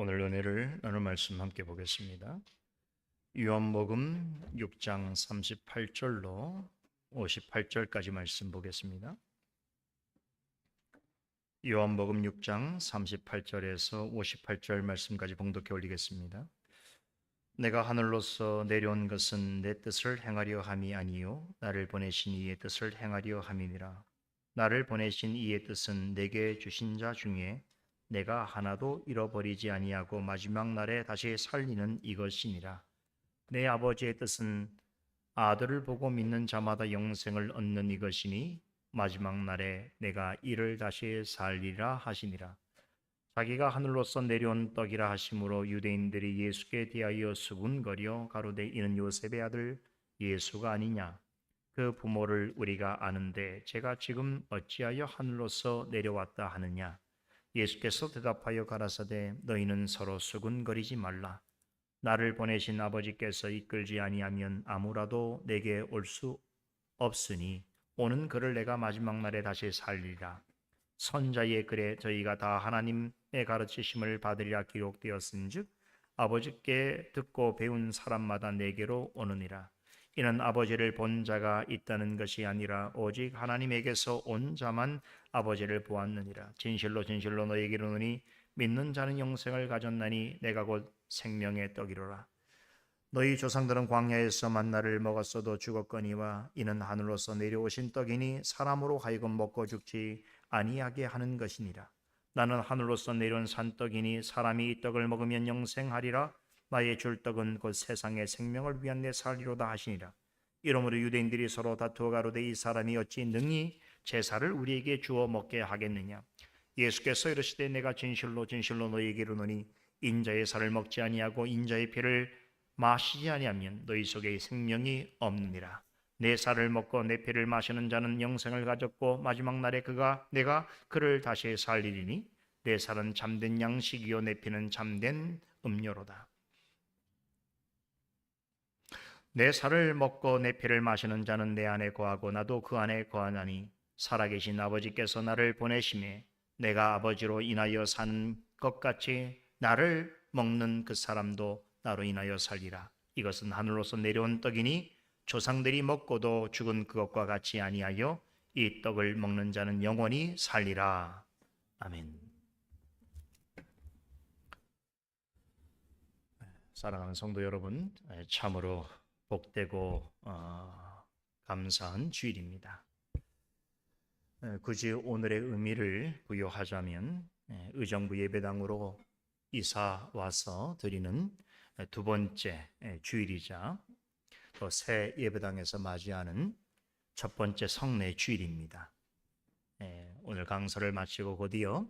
오늘 은혜를 나눌 말씀 함께 보겠습니다. 요한복음 6장 38절로 58절까지 말씀 보겠습니다. 요한복음 6장 38절에서 58절 말씀까지 봉독해 올리겠습니다. 내가 하늘로서 내려온 것은 내 뜻을 행하려 함이 아니요 나를 보내신 이의 뜻을 행하려 함이니라. 나를 보내신 이의 뜻은 내게 주신 자 중에 내가 하나도 잃어버리지 아니하고 마지막 날에 다시 살리는 이것이니라. 내 아버지의 뜻은 아들을 보고 믿는 자마다 영생을 얻는 이것이니 마지막 날에 내가 이를 다시 살리라 하시니라. 자기가 하늘로서 내려온 떡이라 하심으로 유대인들이 예수께 대하여 수군거려 가로되 이는 요셉의 아들 예수가 아니냐. 그 부모를 우리가 아는데 제가 지금 어찌하여 하늘로서 내려왔다 하느냐. 예수께서 대답하여 가라사대 너희는 서로 수군거리지 말라. 나를 보내신 아버지께서 이끌지 아니하면 아무라도 내게 올 수 없으니 오는 그를 내가 마지막 날에 다시 살리라. 선자의 글에 저희가 다 하나님의 가르치심을 받으리라 기록되었은즉 아버지께 듣고 배운 사람마다 내게로 오느니라. 이는 아버지를 본 자가 있다는 것이 아니라 오직 하나님에게서 온 자만 아버지를 보았느니라. 진실로 진실로 너희에게 이르노니 믿는 자는 영생을 가졌나니 내가 곧 생명의 떡이로라. 너희 조상들은 광야에서 만나를 먹었어도 죽었거니와 이는 하늘로서 내려오신 떡이니 사람으로 하여금 먹고 죽지 아니하게 하는 것이니라. 나는 하늘로서 내려온 산떡이니 사람이 이 떡을 먹으면 영생하리라. 나의 줄 떡은 곧 세상의 생명을 위한 내 살리로다 하시니라. 이러므로 유대인들이 서로 다투어 가로되 이 사람이 어찌 능히 제사를 우리에게 주어 먹게 하겠느냐. 예수께서 이르시되 내가 진실로 진실로 너희에게 이르노니 인자의 살을 먹지 아니하고 인자의 피를 마시지 아니하면 너희 속에 생명이 없느니라. 내 살을 먹고 내 피를 마시는 자는 영생을 가졌고 마지막 날에 내가 그를 다시 살리리니 내 살은 잠든 양식이요 내 피는 잠든 음료로다. 내 살을 먹고 내 피를 마시는 자는 내 안에 거하고 나도 그 안에 거하나니 살아계신 아버지께서 나를 보내심에 내가 아버지로 인하여 사는 것 같이 나를 먹는 그 사람도 나로 인하여 살리라. 이것은 하늘로서 내려온 떡이니 조상들이 먹고도 죽은 그것과 같이 아니하여 이 떡을 먹는 자는 영원히 살리라. 아멘. 사랑하는 성도 여러분, 참으로 복되고 감사한 주일입니다. 굳이 오늘의 의미를 부여하자면 의정부 예배당으로 이사 와서 드리는 두 번째 주일이자 또 새 예배당에서 맞이하는 첫 번째 성례 주일입니다. 오늘 강설을 마치고 곧이어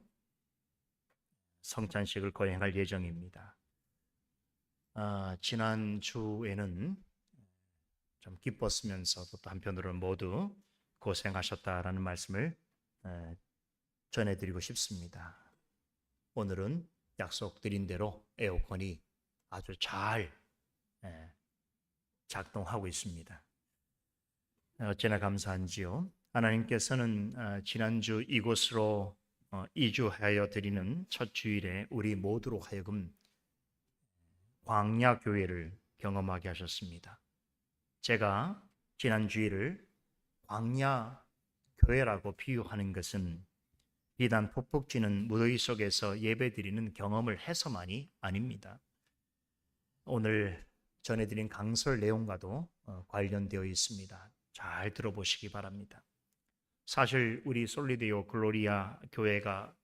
성찬식을 거행할 예정입니다. 지난 주에는 좀 기뻤으면서도 또 한편으로는 모두 고생하셨다라는 말씀을 전해드리고 싶습니다. 오늘은 약속드린 대로 에어컨이 아주 잘 작동하고 있습니다. 어찌나 감사한지요. 하나님께서는 지난주 이곳으로 이주하여 드리는 첫 주일에 우리 모두로 하여금 광야 교회를 경험하게 하셨습니다. 제가 지난 주일을 광야 교회라고 비유하는 것은 비단 푹푹 찌는 무더위 속에서 예배드리는 경험을 해서만이 아닙니다. 오늘 전해드린 강설 내용과도 관련되어 있습니다. 잘 들어보시기 바랍니다. 사실 우리 솔리데오 글로리아 교회가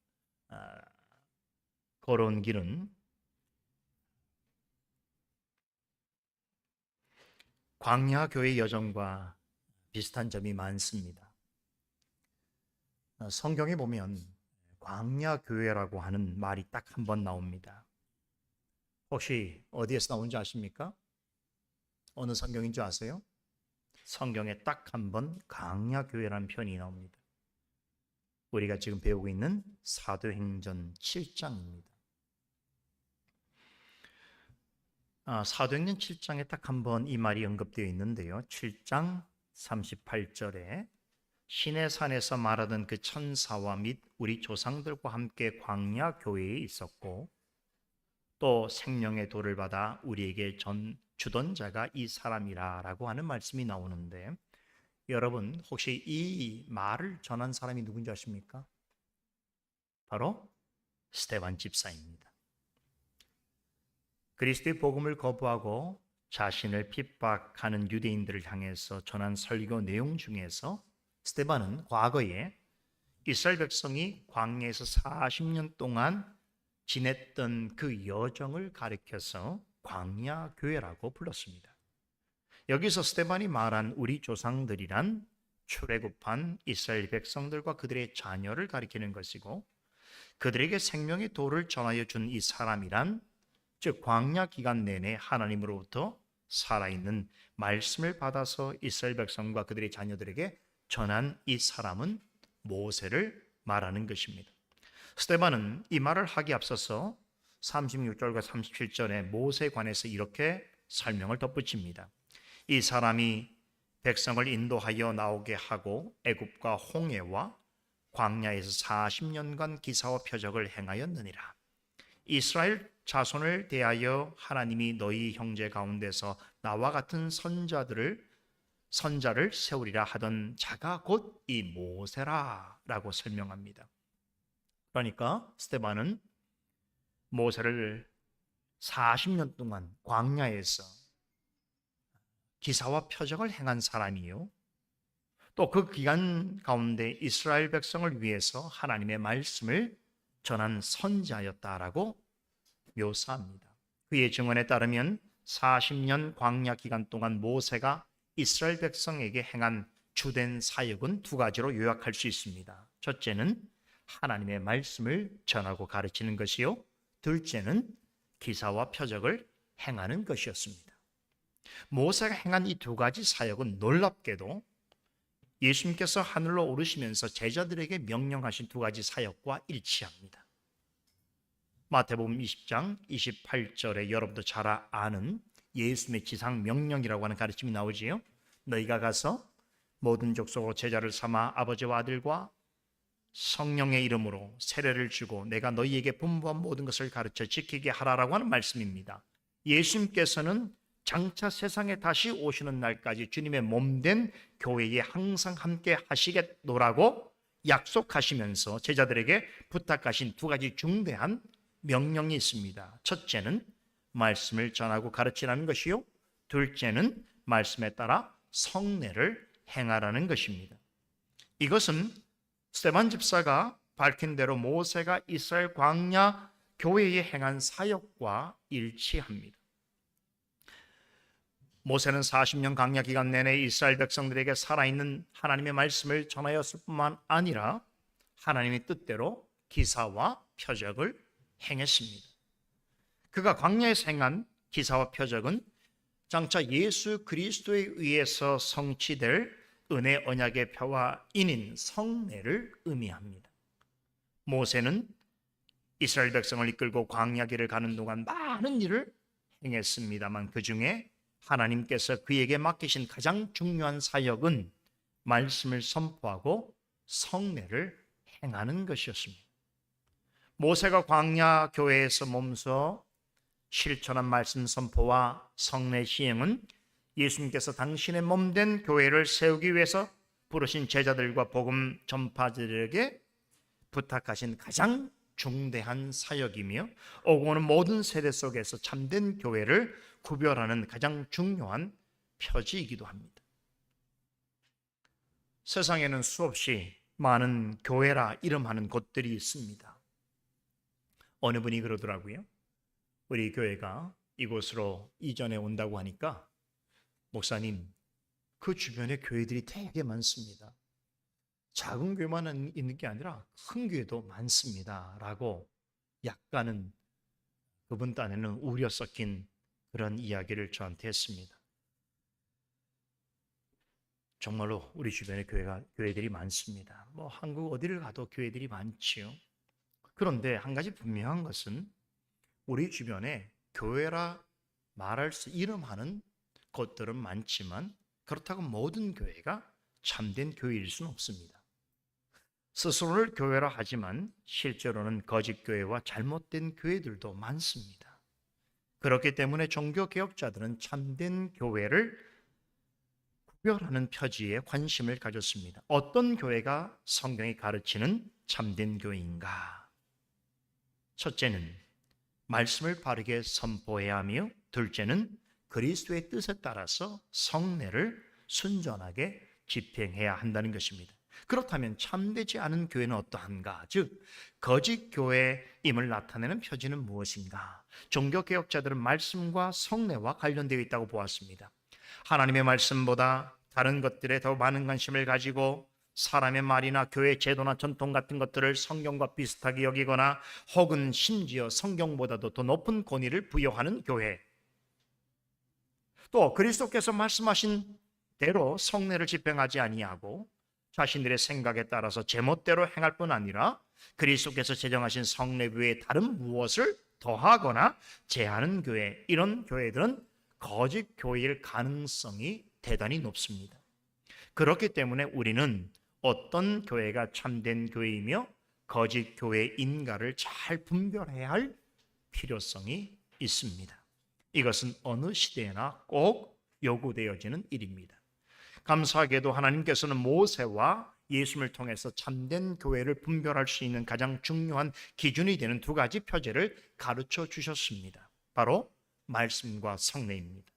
걸어온 길은 광야 교회 여정과 비슷한 점이 많습니다. 성경에 보면 광야 교회라고 하는 말이 딱 한 번 나옵니다. 혹시 어디에서 나온지 아십니까? 어느 성경인 줄 아세요? 성경에 딱 한 번 광야 교회라는 표현이 나옵니다. 우리가 지금 배우고 있는 사도행전 7장입니다. 사도행전 7장에 딱 한 번 이 말이 언급되어 있는데요. 7장 38절에 시내산에서 말하던 그 천사와 및 우리 조상들과 함께 광야 교회에 있었고 또 생명의 도를 받아 우리에게 주던 자가 이 사람이라라고 하는 말씀이 나오는데, 여러분 혹시 이 말을 전한 사람이 누군지 아십니까? 바로 스데반 집사입니다. 그리스도의 복음을 거부하고 자신을 핍박하는 유대인들을 향해서 전한 설교 내용 중에서 스데반은 과거에 이스라엘 백성이 광야에서 40년 동안 지냈던 그 여정을 가리켜서 광야 교회라고 불렀습니다. 여기서 스데반이 말한 우리 조상들이란 출애굽한 이스라엘 백성들과 그들의 자녀를 가리키는 것이고, 그들에게 생명의 도를 전하여 준 이 사람이란, 즉 광야 기간 내내 하나님으로부터 살아있는 말씀을 받아서 이스라엘 백성과 그들의 자녀들에게 전한 이 사람은 모세를 말하는 것입니다. 스데반은 이 말을 하기 앞서서 36절과 37절에 모세에 관해서 이렇게 설명을 덧붙입니다. 이 사람이 백성을 인도하여 나오게 하고 애굽과 홍해와 광야에서 40년간 기사와 표적을 행하였느니라. 이스라엘 자손을 대하여 하나님이 너희 형제 가운데서 나와 같은 선자를 세우리라 하던 자가 곧 이 모세라 라고 설명합니다. 그러니까 스데반은 모세를 40년 동안 광야에서 기사와 표적을 행한 사람이요, 또 그 기간 가운데 이스라엘 백성을 위해서 하나님의 말씀을 전한 선자였다라고 묘사합니다. 그의 증언에 따르면 40년 광야 기간 동안 모세가 이스라엘 백성에게 행한 주된 사역은 두 가지로 요약할 수 있습니다. 첫째는 하나님의 말씀을 전하고 가르치는 것이요, 둘째는 기사와 표적을 행하는 것이었습니다. 모세가 행한 이 두 가지 사역은 놀랍게도 예수님께서 하늘로 오르시면서 제자들에게 명령하신 두 가지 사역과 일치합니다. 마태복음 20장 28절에 여러분도 잘 아는 예수님의 지상 명령이라고 하는 가르침이 나오지요. 너희가 가서 모든 족속으로 제자를 삼아 아버지와 아들과 성령의 이름으로 세례를 주고 내가 너희에게 분부한 모든 것을 가르쳐 지키게 하라라고 하는 말씀입니다. 예수님께서는 장차 세상에 다시 오시는 날까지 주님의 몸된 교회에 항상 함께 하시겠노라고 약속하시면서 제자들에게 부탁하신 두 가지 중대한 명령이 있습니다. 첫째는 말씀을 전하고 가르치라는 것이요, 둘째는 말씀에 따라 성례를 행하라는 것입니다. 이것은 스데반 집사가 밝힌 대로 모세가 이스라엘 광야 교회에 행한 사역과 일치합니다. 모세는 40년 광야 기간 내내 이스라엘 백성들에게 살아있는 하나님의 말씀을 전하였을 뿐만 아니라 하나님의 뜻대로 기사와 표적을 행했습니다. 그가 광야에서 행한 기사와 표적은 장차 예수 그리스도에 의해서 성취될 은혜 언약의 표화인인 성례를 의미합니다. 모세는 이스라엘 백성을 이끌고 광야길을 가는 동안 많은 일을 행했습니다만 그 중에 하나님께서 그에게 맡기신 가장 중요한 사역은 말씀을 선포하고 성례를 행하는 것이었습니다. 모세가 광야 교회에서 몸소 실천한 말씀 선포와 성례 시행은 예수님께서 당신의 몸된 교회를 세우기 위해서 부르신 제자들과 복음 전파자들에게 부탁하신 가장 중대한 사역이며 오고 오는 모든 세대 속에서 참된 교회를 구별하는 가장 중요한 표지이기도 합니다. 세상에는 수없이 많은 교회라 이름하는 곳들이 있습니다. 어느 분이 그러더라고요. 우리 교회가 이곳으로 이전해 온다고 하니까 목사님, 그 주변에 교회들이 되게 많습니다. 작은 교회만 있는 게 아니라 큰 교회도 많습니다 라고 약간은 그분 딴에는 우려 섞인 그런 이야기를 저한테 했습니다. 정말로 우리 주변에 교회들이 많습니다. 뭐 한국 어디를 가도 교회들이 많지요. 그런데 한 가지 분명한 것은 우리 주변에 교회라 말할 수 이름하는 곳들은 많지만 그렇다고 모든 교회가 참된 교회일 수는 없습니다. 스스로를 교회라 하지만 실제로는 거짓 교회와 잘못된 교회들도 많습니다. 그렇기 때문에 종교개혁자들은 참된 교회를 구별하는 표지에 관심을 가졌습니다. 어떤 교회가 성경이 가르치는 참된 교회인가? 첫째는 말씀을 바르게 선포해야 하며, 둘째는 그리스도의 뜻에 따라서 성례를 순전하게 집행해야 한다는 것입니다. 그렇다면 참되지 않은 교회는 어떠한가? 즉, 거짓 교회임을 나타내는 표지는 무엇인가? 종교개혁자들은 말씀과 성례와 관련되어 있다고 보았습니다. 하나님의 말씀보다 다른 것들에 더 많은 관심을 가지고 사람의 말이나 교회 제도나 전통 같은 것들을 성경과 비슷하게 여기거나 혹은 심지어 성경보다도 더 높은 권위를 부여하는 교회, 또 그리스도께서 말씀하신 대로 성례를 집행하지 아니하고 자신들의 생각에 따라서 제멋대로 행할 뿐 아니라 그리스도께서 제정하신 성례 외에 다른 무엇을 더하거나 제하는 교회, 이런 교회들은 거짓 교회일 가능성이 대단히 높습니다. 그렇기 때문에 우리는 어떤 교회가 참된 교회이며 거짓 교회인가를 잘 분별해야 할 필요성이 있습니다. 이것은 어느 시대에나 꼭 요구되어지는 일입니다. 감사하게도 하나님께서는 모세와 예수님을 통해서 참된 교회를 분별할 수 있는 가장 중요한 기준이 되는 두 가지 표제를 가르쳐 주셨습니다. 바로 말씀과 성례입니다.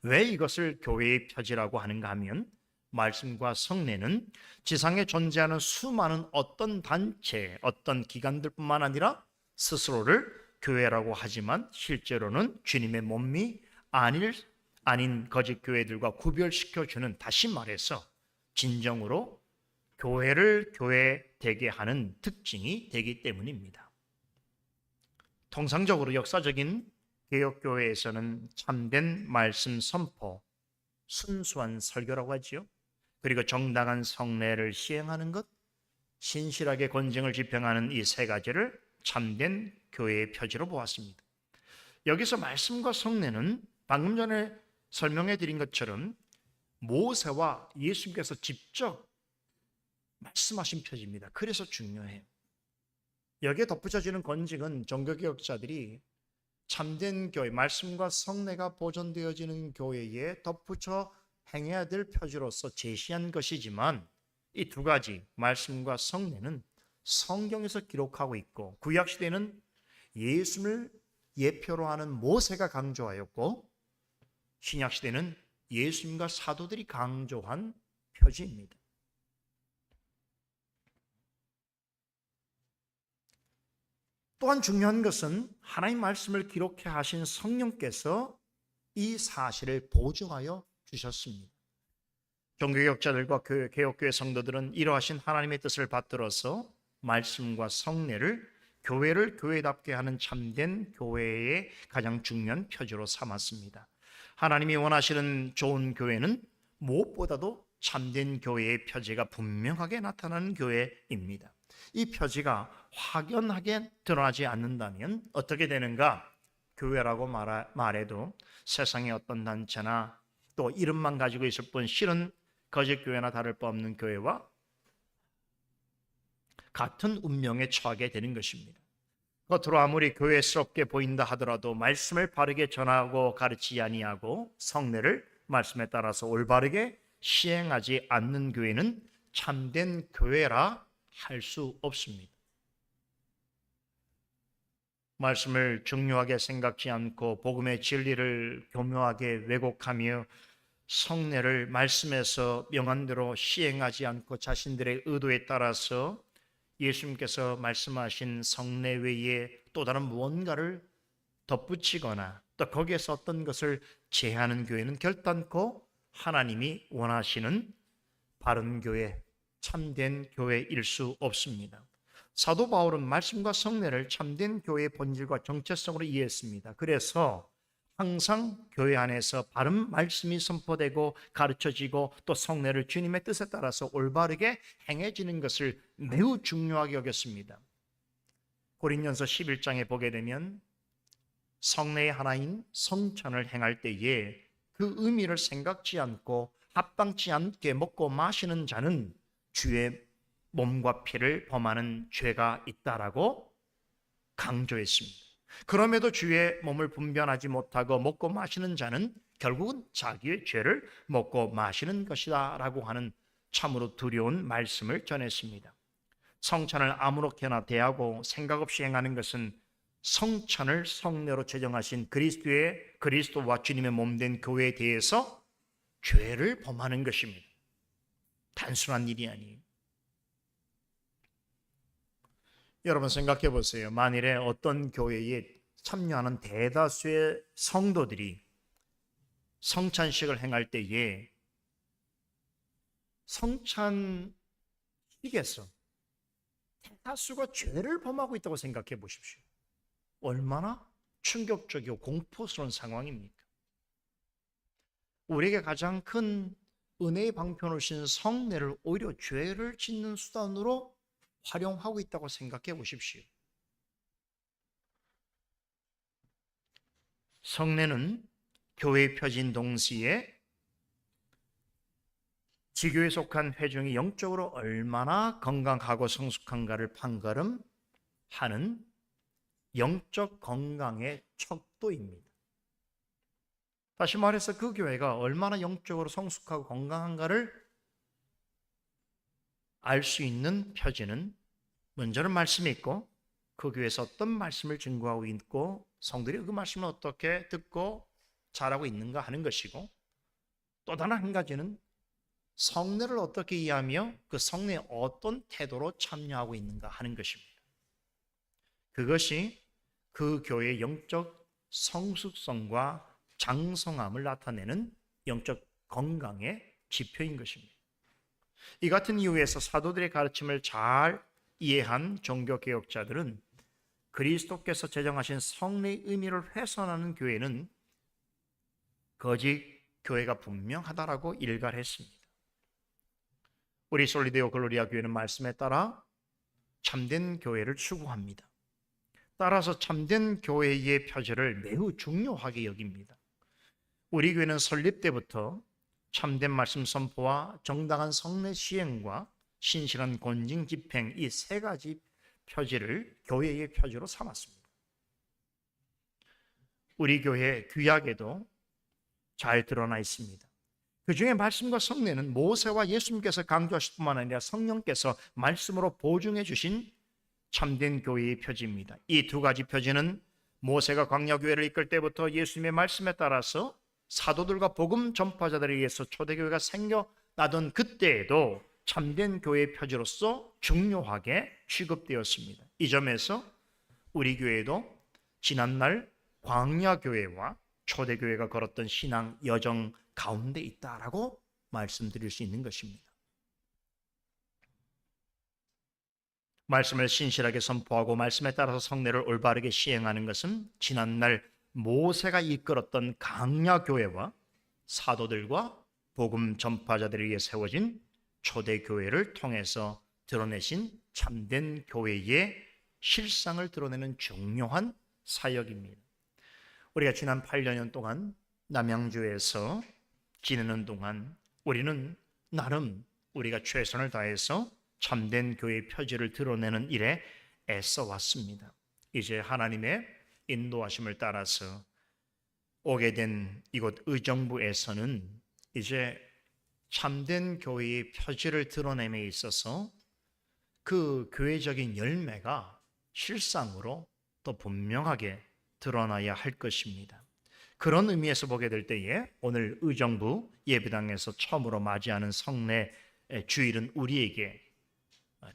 왜 이것을 교회의 표지라고 하는가 하면, 말씀과 성례는 지상에 존재하는 수많은 어떤 단체, 어떤 기관들뿐만 아니라 스스로를 교회라고 하지만 실제로는 주님의 몸이 아닌 거짓 교회들과 구별시켜주는, 다시 말해서 진정으로 교회를 교회되게 하는 특징이 되기 때문입니다. 통상적으로 역사적인 개혁교회에서는 참된 말씀 선포, 순수한 설교라고 하지요. 그리고 정당한 성례를 시행하는 것, 신실하게 권징을 집행하는 이 세 가지를 참된 교회의 표지로 보았습니다. 여기서 말씀과 성례는 방금 전에 설명해 드린 것처럼 모세와 예수님께서 직접 말씀하신 표지입니다. 그래서 중요해요. 여기에 덧붙여지는 권징은 종교개혁자들이 참된 교회, 말씀과 성례가 보존되어지는 교회에 덧붙여 행해야 될 표지로서 제시한 것이지만, 이 두 가지 말씀과 성례는 성경에서 기록하고 있고 구약시대에는 예수를 예표로 하는 모세가 강조하였고 신약시대는 예수님과 사도들이 강조한 표지입니다. 또한 중요한 것은 하나님 말씀을 기록해 하신 성령께서 이 사실을 보증하여 주셨습니다. 종교개혁자들과 개혁교회 성도들은 이러하신 하나님의 뜻을 받들어서 말씀과 성례를 교회를 교회답게 하는 참된 교회의 가장 중요한 표지로 삼았습니다. 하나님이 원하시는 좋은 교회는 무엇보다도 참된 교회의 표지가 분명하게 나타나는 교회입니다. 이 표지가 확연하게 드러나지 않는다면 어떻게 되는가? 교회라고 말해도 세상의 어떤 단체나 또 이름만 가지고 있을 뿐 실은 거짓 교회나 다를 바 없는 교회와 같은 운명에 처하게 되는 것입니다. 겉으로 아무리 교회스럽게 보인다 하더라도 말씀을 바르게 전하고 가르치지 아니하고 성례를 말씀에 따라서 올바르게 시행하지 않는 교회는 참된 교회라 할 수 없습니다. 말씀을 중요하게 생각지 않고 복음의 진리를 교묘하게 왜곡하며 성례를 말씀에서 명한대로 시행하지 않고 자신들의 의도에 따라서 예수님께서 말씀하신 성례 외에 또 다른 무언가를 덧붙이거나 또 거기에서 어떤 것을 제하는 교회는 결단코 하나님이 원하시는 바른 교회, 참된 교회일 수 없습니다. 사도 바울은 말씀과 성례를 참된 교회의 본질과 정체성으로 이해했습니다. 그래서 항상 교회 안에서 바른 말씀이 선포되고 가르쳐지고 또 성례를 주님의 뜻에 따라서 올바르게 행해지는 것을 매우 중요하게 여겼습니다. 고린전서 11장에 보게 되면 성례의 하나인 성찬을 행할 때에 그 의미를 생각지 않고 합당치 않게 먹고 마시는 자는 주의 몸과 피를 범하는 죄가 있다라고 강조했습니다. 그럼에도 주의 몸을 분별하지 못하고 먹고 마시는 자는 결국은 자기의 죄를 먹고 마시는 것이다 라고 하는 참으로 두려운 말씀을 전했습니다. 성찬을 아무렇게나 대하고 생각 없이 행하는 것은 성찬을 성례로 제정하신 그리스도와 주님의 몸된 교회에 대해서 죄를 범하는 것입니다. 단순한 일이 아니에요. 여러분 생각해 보세요. 만일에 어떤 교회에 참여하는 대다수의 성도들이 성찬식을 행할 때에 성찬식에서 대다수가 죄를 범하고 있다고 생각해 보십시오. 얼마나 충격적이고 공포스러운 상황입니까? 우리에게 가장 큰 은혜의 방편을 신 성례를 오히려 죄를 짓는 수단으로 활용하고 있다고 생각해 보십시오. 성례는 교회에 펴진 동시에 지교에 속한 회중이 영적으로 얼마나 건강하고 성숙한가를 판가름하는 영적 건강의 척도입니다. 다시 말해서 그 교회가 얼마나 영적으로 성숙하고 건강한가를 알 수 있는 표지는 먼저는 말씀이 있고 그 교회에서 어떤 말씀을 증거하고 있고 성들이 그 말씀을 어떻게 듣고 잘하고 있는가 하는 것이고, 또 다른 한 가지는 성례를 어떻게 이해하며 그 성례에 어떤 태도로 참여하고 있는가 하는 것입니다. 그것이 그 교회의 영적 성숙성과 장성함을 나타내는 영적 건강의 지표인 것입니다. 이 같은 이유에서 사도들의 가르침을 잘 이해한 종교개혁자들은 그리스도께서 제정하신 성례의 의미를 훼손하는 교회는 거짓 교회가 분명하다라고 일갈했습니다. 우리 솔리데오 글로리아 교회는 말씀에 따라 참된 교회를 추구합니다. 따라서 참된 교회의 표지를 매우 중요하게 여깁니다. 우리 교회는 설립 때부터 참된 말씀 선포와 정당한 성례 시행과 신실한 권징 집행, 이 세 가지 표지를 교회의 표지로 삼았습니다. 우리 교회 규약에도 잘 드러나 있습니다. 그 중에 말씀과 성례는 모세와 예수님께서 강조하실 뿐만 아니라 성령께서 말씀으로 보증해 주신 참된 교회의 표지입니다. 이 두 가지 표지는 모세가 광야교회를 이끌 때부터 예수님의 말씀에 따라서 사도들과 복음 전파자들에 의해서 초대교회가 생겨나던 그때에도 참된 교회의 표지로서 중요하게 취급되었습니다. 이 점에서 우리 교회도 지난날 광야교회와 초대교회가 걸었던 신앙 여정 가운데 있다라고 말씀드릴 수 있는 것입니다. 말씀을 신실하게 선포하고 말씀에 따라서 성례를 올바르게 시행하는 것은 지난날 모세가 이끌었던 광야교회와 사도들과 복음 전파자들에 의해 세워진 초대교회를 통해서 드러내신 참된 교회의 실상을 드러내는 중요한 사역입니다. 우리가 지난 8년 동안 남양주에서 지내는 동안 우리는 나름 우리가 최선을 다해서 참된 교회의 표지를 드러내는 일에 애써 왔습니다. 이제 하나님의 인도하심을 따라서 오게 된 이곳 의정부에서는 이제 참된 교회의 표지를 드러냄에 있어서 그 교회적인 열매가 실상으로 더 분명하게 드러나야 할 것입니다. 그런 의미에서 보게 될 때에 오늘 의정부 예배당에서 처음으로 맞이하는 성례 주일은 우리에게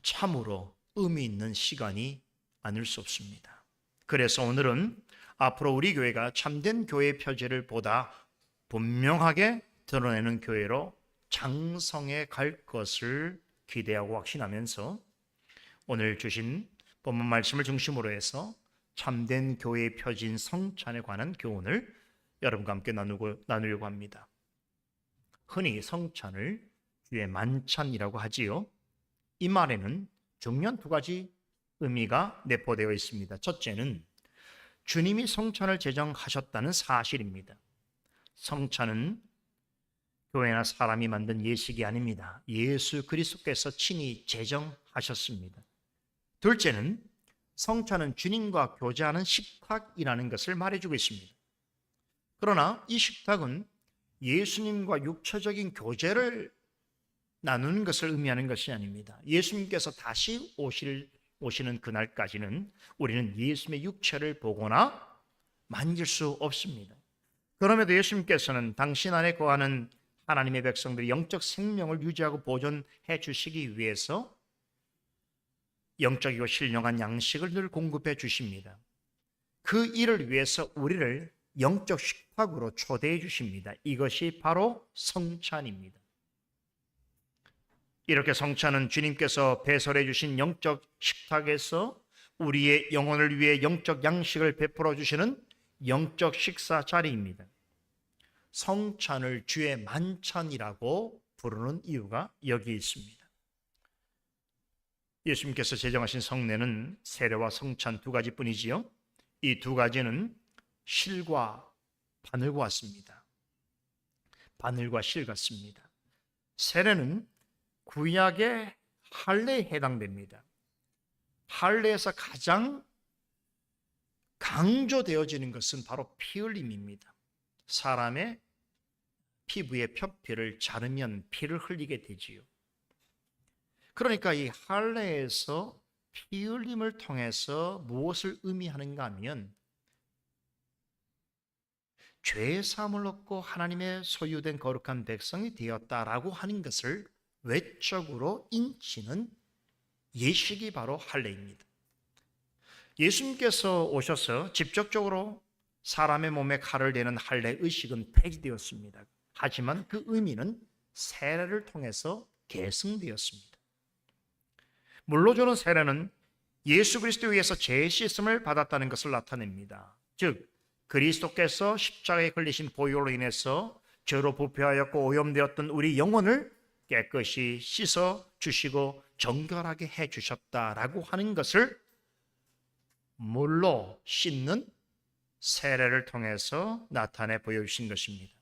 참으로 의미 있는 시간이 아닐 수 없습니다. 그래서 오늘은 앞으로 우리 교회가 참된 교회의 표지를 보다 분명하게 드러내는 교회로 장성해 갈 것을 기대하고 확신하면서 오늘 주신 본문 말씀을 중심으로 해서 참된 교회의 표지인 성찬에 관한 교훈을 여러분과 함께 나누려고 합니다. 흔히 성찬을 주의 만찬이라고 하지요. 이 말에는 중요한 두 가지 의미가 내포되어 있습니다. 첫째는 주님이 성찬을 제정하셨다는 사실입니다. 성찬은 교회나 사람이 만든 예식이 아닙니다. 예수 그리스도께서 친히 제정하셨습니다. 둘째는 성찬은 주님과 교제하는 식탁이라는 것을 말해주고 있습니다. 그러나 이 식탁은 예수님과 육체적인 교제를 나누는 것을 의미하는 것이 아닙니다. 예수님께서 다시 오시는 그날까지는 우리는 예수님의 육체를 보거나 만질 수 없습니다. 그럼에도 예수님께서는 당신 안에 거하는 하나님의 백성들이 영적 생명을 유지하고 보존해 주시기 위해서 영적이고 신령한 양식을 늘 공급해 주십니다. 그 일을 위해서 우리를 영적 식탁으로 초대해 주십니다. 이것이 바로 성찬입니다. 이렇게 성찬은 주님께서 배설해 주신 영적 식탁에서 우리의 영혼을 위해 영적 양식을 베풀어 주시는 영적 식사 자리입니다. 성찬을 주의 만찬이라고 부르는 이유가 여기 있습니다. 예수님께서 제정하신 성례는 세례와 성찬 두 가지뿐이지요. 이 두 가지는 실과 바늘과 같습니다. 바늘과 실 같습니다. 세례는 구약의 할례에 해당됩니다. 할례에서 가장 강조되어지는 것은 바로 피 흘림입니다. 사람의 피부의 표피를 자르면 피를 흘리게 되지요. 그러니까 이 할례에서 피 흘림을 통해서 무엇을 의미하는가 하면 죄의 사함을 얻고 하나님의 소유된 거룩한 백성이 되었다라고 하는 것을 외적으로 인치는 예식이 바로 할례입니다. 예수님께서 오셔서 직접적으로 사람의 몸에 칼을 대는 할례 의식은 폐지되었습니다. 하지만 그 의미는 세례를 통해서 계승되었습니다. 물로 주는 세례는 예수 그리스도에 의해서 죄 씻음을 받았다는 것을 나타냅니다. 즉 그리스도께서 십자가에 걸리신 보혈로 인해서 죄로 부패하였고 오염되었던 우리 영혼을 깨끗이 씻어 주시고 정결하게 해 주셨다라고 하는 것을 물로 씻는 세례를 통해서 나타내 보여주신 것입니다.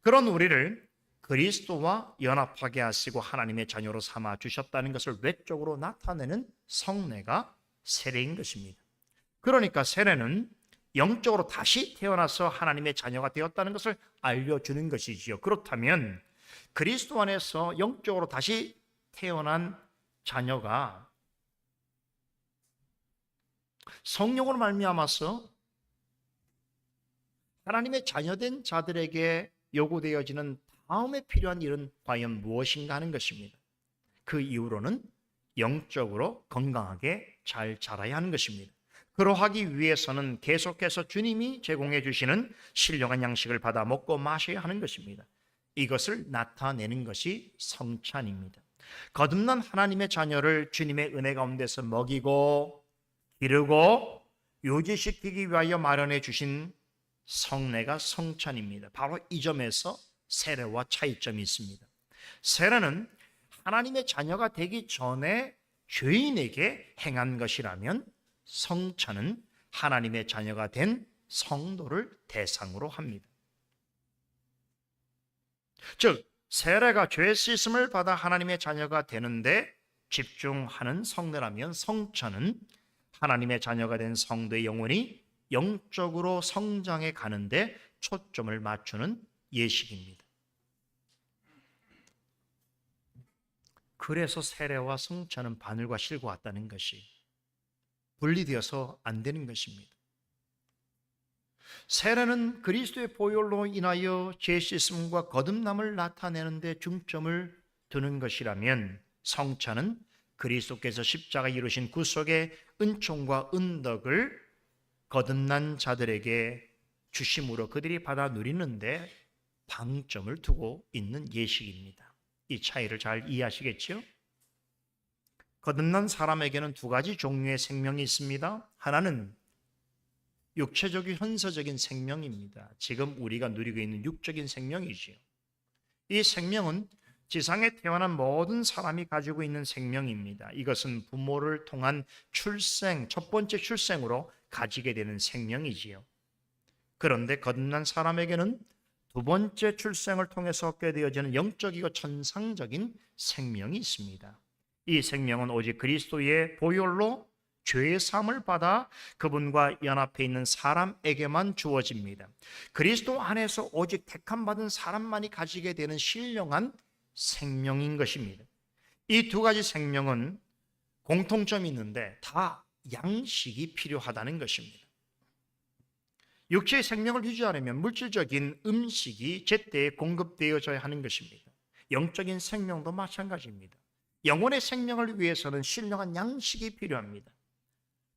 그런 우리를 그리스도와 연합하게 하시고 하나님의 자녀로 삼아 주셨다는 것을 외적으로 나타내는 성례가 세례인 것입니다. 그러니까 세례는 영적으로 다시 태어나서 하나님의 자녀가 되었다는 것을 알려주는 것이지요. 그렇다면 그리스도 안에서 영적으로 다시 태어난 자녀가 성령으로 말미암아서 하나님의 자녀된 자들에게 요구되어지는 다음에 필요한 일은 과연 무엇인가 하는 것입니다. 그 이후로는 영적으로 건강하게 잘 자라야 하는 것입니다. 그러하기 위해서는 계속해서 주님이 제공해 주시는 신령한 양식을 받아 먹고 마셔야 하는 것입니다. 이것을 나타내는 것이 성찬입니다. 거듭난 하나님의 자녀를 주님의 은혜 가운데서 먹이고 기르고 유지시키기 위하여 마련해 주신 성례가 성찬입니다. 바로 이 점에서 세례와 차이점이 있습니다. 세례는 하나님의 자녀가 되기 전에 죄인에게 행한 것이라면 성찬은 하나님의 자녀가 된 성도를 대상으로 합니다. 즉 세례가 죄 씻음을 받아 하나님의 자녀가 되는데 집중하는 성례라면 성찬은 하나님의 자녀가 된 성도의 영혼이 영적으로 성장해 가는데 초점을 맞추는 예식입니다. 그래서 세례와 성찬은 바늘과 실과 같다는 것이 분리되어서 안 되는 것입니다. 세례는 그리스도의 보혈로 인하여 죄 씻음과 거듭남을 나타내는 데 중점을 두는 것이라면 성찬은 그리스도께서 십자가 이루신 구속의 은총과 은덕을 거듭난 자들에게 주심으로 그들이 받아 누리는데 방점을 두고 있는 예식입니다. 이 차이를 잘 이해하시겠죠? 거듭난 사람에게는 두 가지 종류의 생명이 있습니다. 하나는 육체적인 현서적인 생명입니다. 지금 우리가 누리고 있는 육적인 생명이지요. 이 생명은 지상에 태어난 모든 사람이 가지고 있는 생명입니다. 이것은 부모를 통한 출생, 첫 번째 출생으로 가지게 되는 생명이지요. 그런데 거듭난 사람에게는 두 번째 출생을 통해서 얻게 되어지는 영적이고 천상적인 생명이 있습니다. 이 생명은 오직 그리스도의 보혈로 죄의 사함을 받아 그분과 연합해 있는 사람에게만 주어집니다. 그리스도 안에서 오직 택함 받은 사람만이 가지게 되는 신령한 생명인 것입니다. 이 두 가지 생명은 공통점이 있는데 다 양식이 필요하다는 것입니다. 육체의 생명을 유지하려면 물질적인 음식이 제때에 공급되어져야 하는 것입니다. 영적인 생명도 마찬가지입니다. 영혼의 생명을 위해서는 신령한 양식이 필요합니다.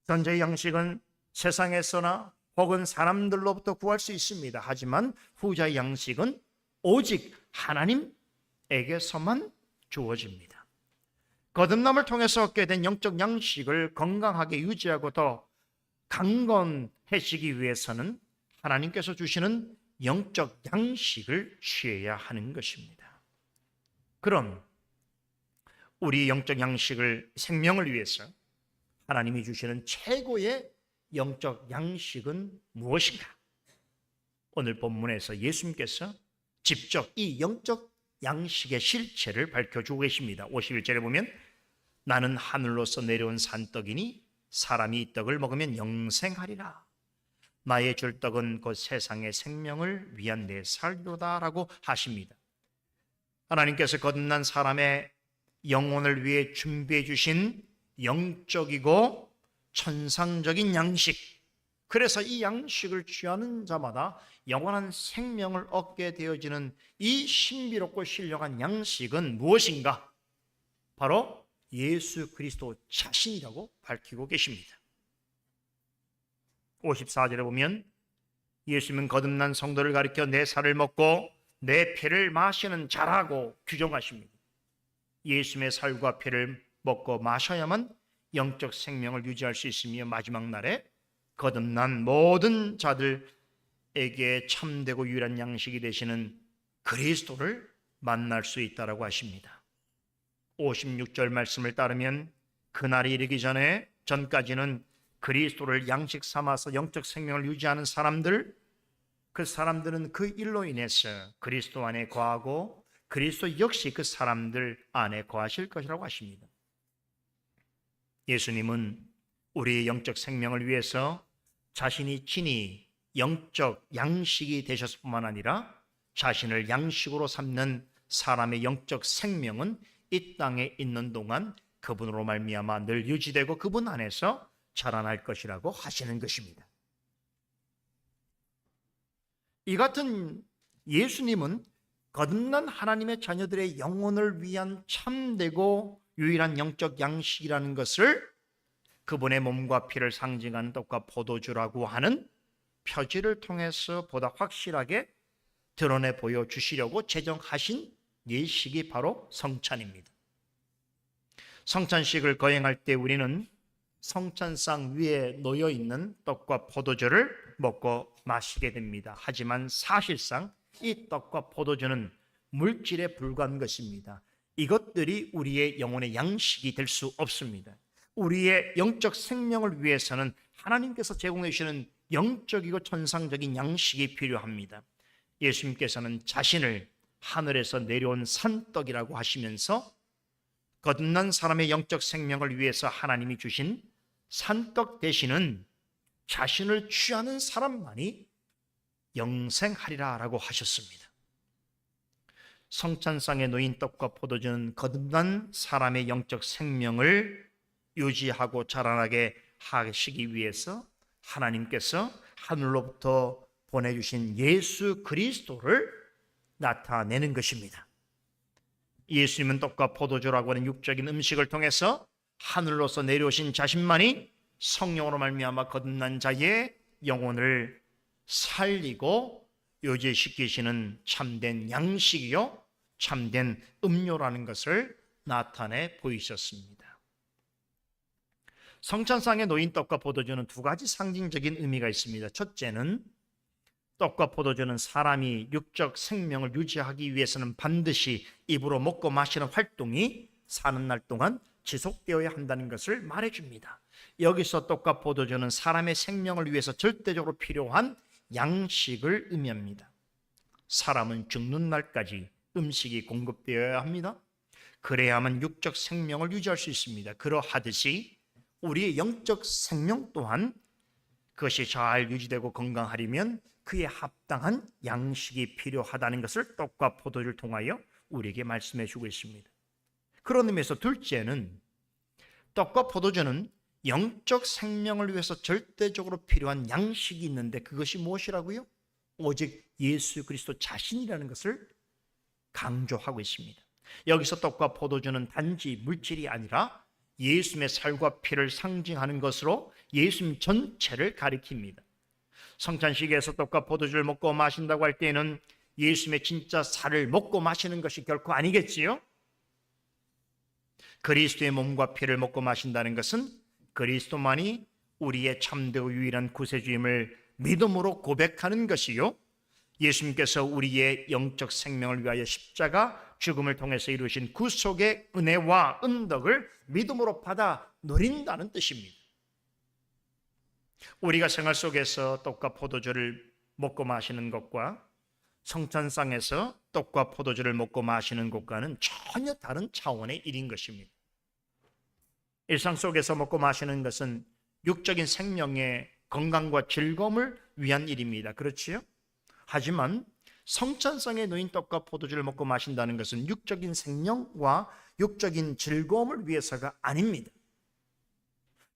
현재의 양식은 세상에서나 혹은 사람들로부터 구할 수 있습니다. 하지만 후자의 양식은 오직 하나님에게서만 주어집니다. 거듭남을 통해서 얻게 된 영적 양식을 건강하게 유지하고 더 강건해지기 위해서는 하나님께서 주시는 영적 양식을 취해야 하는 것입니다. 그럼 우리 영적 양식을 생명을 위해서 하나님이 주시는 최고의 영적 양식은 무엇인가? 오늘 본문에서 예수님께서 직접 이 영적 양식의 실체를 밝혀주고 계십니다. 51절에 보면 나는 하늘로서 내려온 산떡이니 사람이 이 떡을 먹으면 영생하리라. 나의 줄 떡은 곧 세상의 생명을 위한 내 살로다 라고 하십니다. 하나님께서 거듭난 사람의 영혼을 위해 준비해 주신 영적이고 천상적인 양식, 그래서 이 양식을 취하는 자마다 영원한 생명을 얻게 되어지는 이 신비롭고 신령한 양식은 무엇인가? 바로 예수 그리스도 자신이라고 밝히고 계십니다. 54절에 보면 예수님은 거듭난 성도를 가리켜 내 살을 먹고 내 피를 마시는 자라고 규정하십니다. 예수님의 살과 피를 먹고 마셔야만 영적 생명을 유지할 수 있으며 마지막 날에 거듭난 모든 자들에게 참되고 유일한 양식이 되시는 그리스도를 만날 수 있다라고 하십니다. 56절 말씀을 따르면 그날이 이르기 전까지는 그리스도를 양식 삼아서 영적 생명을 유지하는 사람들, 그 사람들은 그 일로 인해서 그리스도 안에 거하고 그리스도 역시 그 사람들 안에 거하실 것이라고 하십니다. 예수님은 우리의 영적 생명을 위해서 자신이 친히 영적 양식이 되셨을 뿐만 아니라 자신을 양식으로 삼는 사람의 영적 생명은 이 땅에 있는 동안 그분으로 말미암아 늘 유지되고 그분 안에서 자라날 것이라고 하시는 것입니다. 이 같은 예수님은 거듭난 하나님의 자녀들의 영혼을 위한 참되고 유일한 영적 양식이라는 것을 그분의 몸과 피를 상징하는 떡과 포도주라고 하는 표지를 통해서 보다 확실하게 드러내 보여주시려고 제정하신 예식이 바로 성찬입니다. 성찬식을 거행할 때 우리는 성찬상 위에 놓여있는 떡과 포도주를 먹고 마시게 됩니다. 하지만 사실상 이 떡과 포도주는 물질에 불과한 것입니다. 이것들이 우리의 영혼의 양식이 될 수 없습니다. 우리의 영적 생명을 위해서는 하나님께서 제공해 주시는 영적이고 천상적인 양식이 필요합니다. 예수님께서는 자신을 하늘에서 내려온 산떡이라고 하시면서 거듭난 사람의 영적 생명을 위해서 하나님이 주신 산떡 대신은 자신을 취하는 사람만이 영생하리라 라고 하셨습니다. 성찬상에 놓인 떡과 포도주는 거듭난 사람의 영적 생명을 유지하고 자라나게 하시기 위해서 하나님께서 하늘로부터 보내주신 예수 그리스도를 나타내는 것입니다. 예수님은 떡과 포도주라고 하는 육적인 음식을 통해서 하늘로서 내려오신 자신만이 성령으로 말미암아 거듭난 자의 영혼을 살리고 유지시키시는 참된 양식이요 참된 음료라는 것을 나타내 보이셨습니다. 성찬상에 놓인 떡과 포도주는 두 가지 상징적인 의미가 있습니다. 첫째는 떡과 포도주는 사람이 육적 생명을 유지하기 위해서는 반드시 입으로 먹고 마시는 활동이 사는 날 동안 지속되어야 한다는 것을 말해줍니다. 여기서 떡과 포도주는 사람의 생명을 위해서 절대적으로 필요한 양식을 의미합니다. 사람은 죽는 날까지 음식이 공급되어야 합니다. 그래야만 육적 생명을 유지할 수 있습니다. 그러하듯이 우리의 영적 생명 또한 그것이 잘 유지되고 건강하려면 그에 합당한 양식이 필요하다는 것을 떡과 포도주를 통하여 우리에게 말씀해 주고 있습니다. 그런 의미에서 둘째는 떡과 포도주는 영적 생명을 위해서 절대적으로 필요한 양식이 있는데 그것이 무엇이라고요? 오직 예수 그리스도 자신이라는 것을 강조하고 있습니다. 여기서 떡과 포도주는 단지 물질이 아니라 예수님의 살과 피를 상징하는 것으로 예수님 전체를 가리킵니다. 성찬식에서 떡과 포도주를 먹고 마신다고 할 때에는 예수님의 진짜 살을 먹고 마시는 것이 결코 아니겠지요? 그리스도의 몸과 피를 먹고 마신다는 것은 그리스도만이 우리의 참되고 유일한 구세주임을 믿음으로 고백하는 것이요, 예수님께서 우리의 영적 생명을 위하여 십자가 죽음을 통해서 이루신 구속의 은혜와 은덕을 믿음으로 받아 누린다는 뜻입니다. 우리가 생활 속에서 떡과 포도주를 먹고 마시는 것과 성찬상에서 떡과 포도주를 먹고 마시는 것과는 전혀 다른 차원의 일인 것입니다. 일상 속에서 먹고 마시는 것은 육적인 생명의 건강과 즐거움을 위한 일입니다. 그렇지요? 하지만 성찬상에 놓인 떡과 포도주를 먹고 마신다는 것은 육적인 생명과 육적인 즐거움을 위해서가 아닙니다.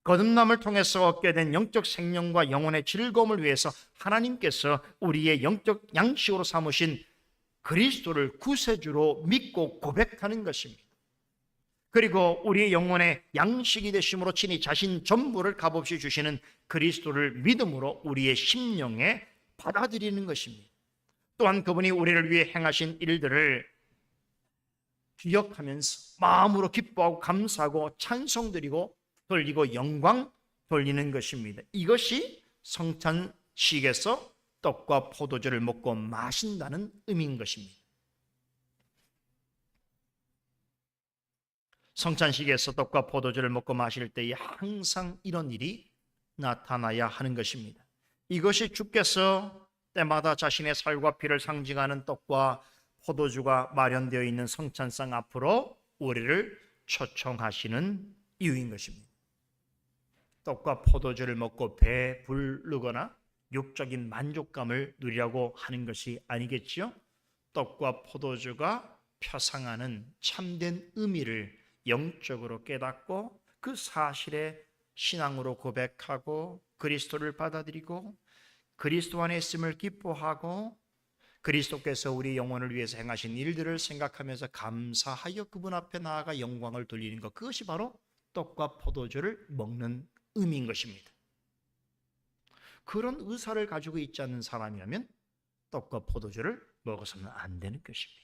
거듭남을 통해서 얻게 된 영적 생명과 영혼의 즐거움을 위해서 하나님께서 우리의 영적 양식으로 삼으신 그리스도를 구세주로 믿고 고백하는 것입니다. 그리고 우리의 영혼의 양식이 되심으로 친히 자신 전부를 값없이 주시는 그리스도를 믿음으로 우리의 심령에 받아들이는 것입니다. 또한 그분이 우리를 위해 행하신 일들을 기억하면서 마음으로 기뻐하고 감사하고 찬송드리고 돌리고 영광 돌리는 것입니다. 이것이 성찬식에서 떡과 포도주를 먹고 마신다는 의미인 것입니다. 성찬식에서 떡과 포도주를 먹고 마실 때에 항상 이런 일이 나타나야 하는 것입니다. 이것이 주께서 때마다 자신의 살과 피를 상징하는 떡과 포도주가 마련되어 있는 성찬상 앞으로 우리를 초청하시는 이유인 것입니다. 떡과 포도주를 먹고 배부르거나 육적인 만족감을 누리려고 하는 것이 아니겠지요? 떡과 포도주가 표상하는 참된 의미를 영적으로 깨닫고 그 사실에 신앙으로 고백하고 그리스도를 받아들이고 그리스도 안에 있음을 기뻐하고 그리스도께서 우리 영혼을 위해서 행하신 일들을 생각하면서 감사하여 그분 앞에 나아가 영광을 돌리는 것, 그것이 바로 떡과 포도주를 먹는 의미인 것입니다. 그런 의사를 가지고 있지 않는 사람이라면 떡과 포도주를 먹어서는 안 되는 것입니다.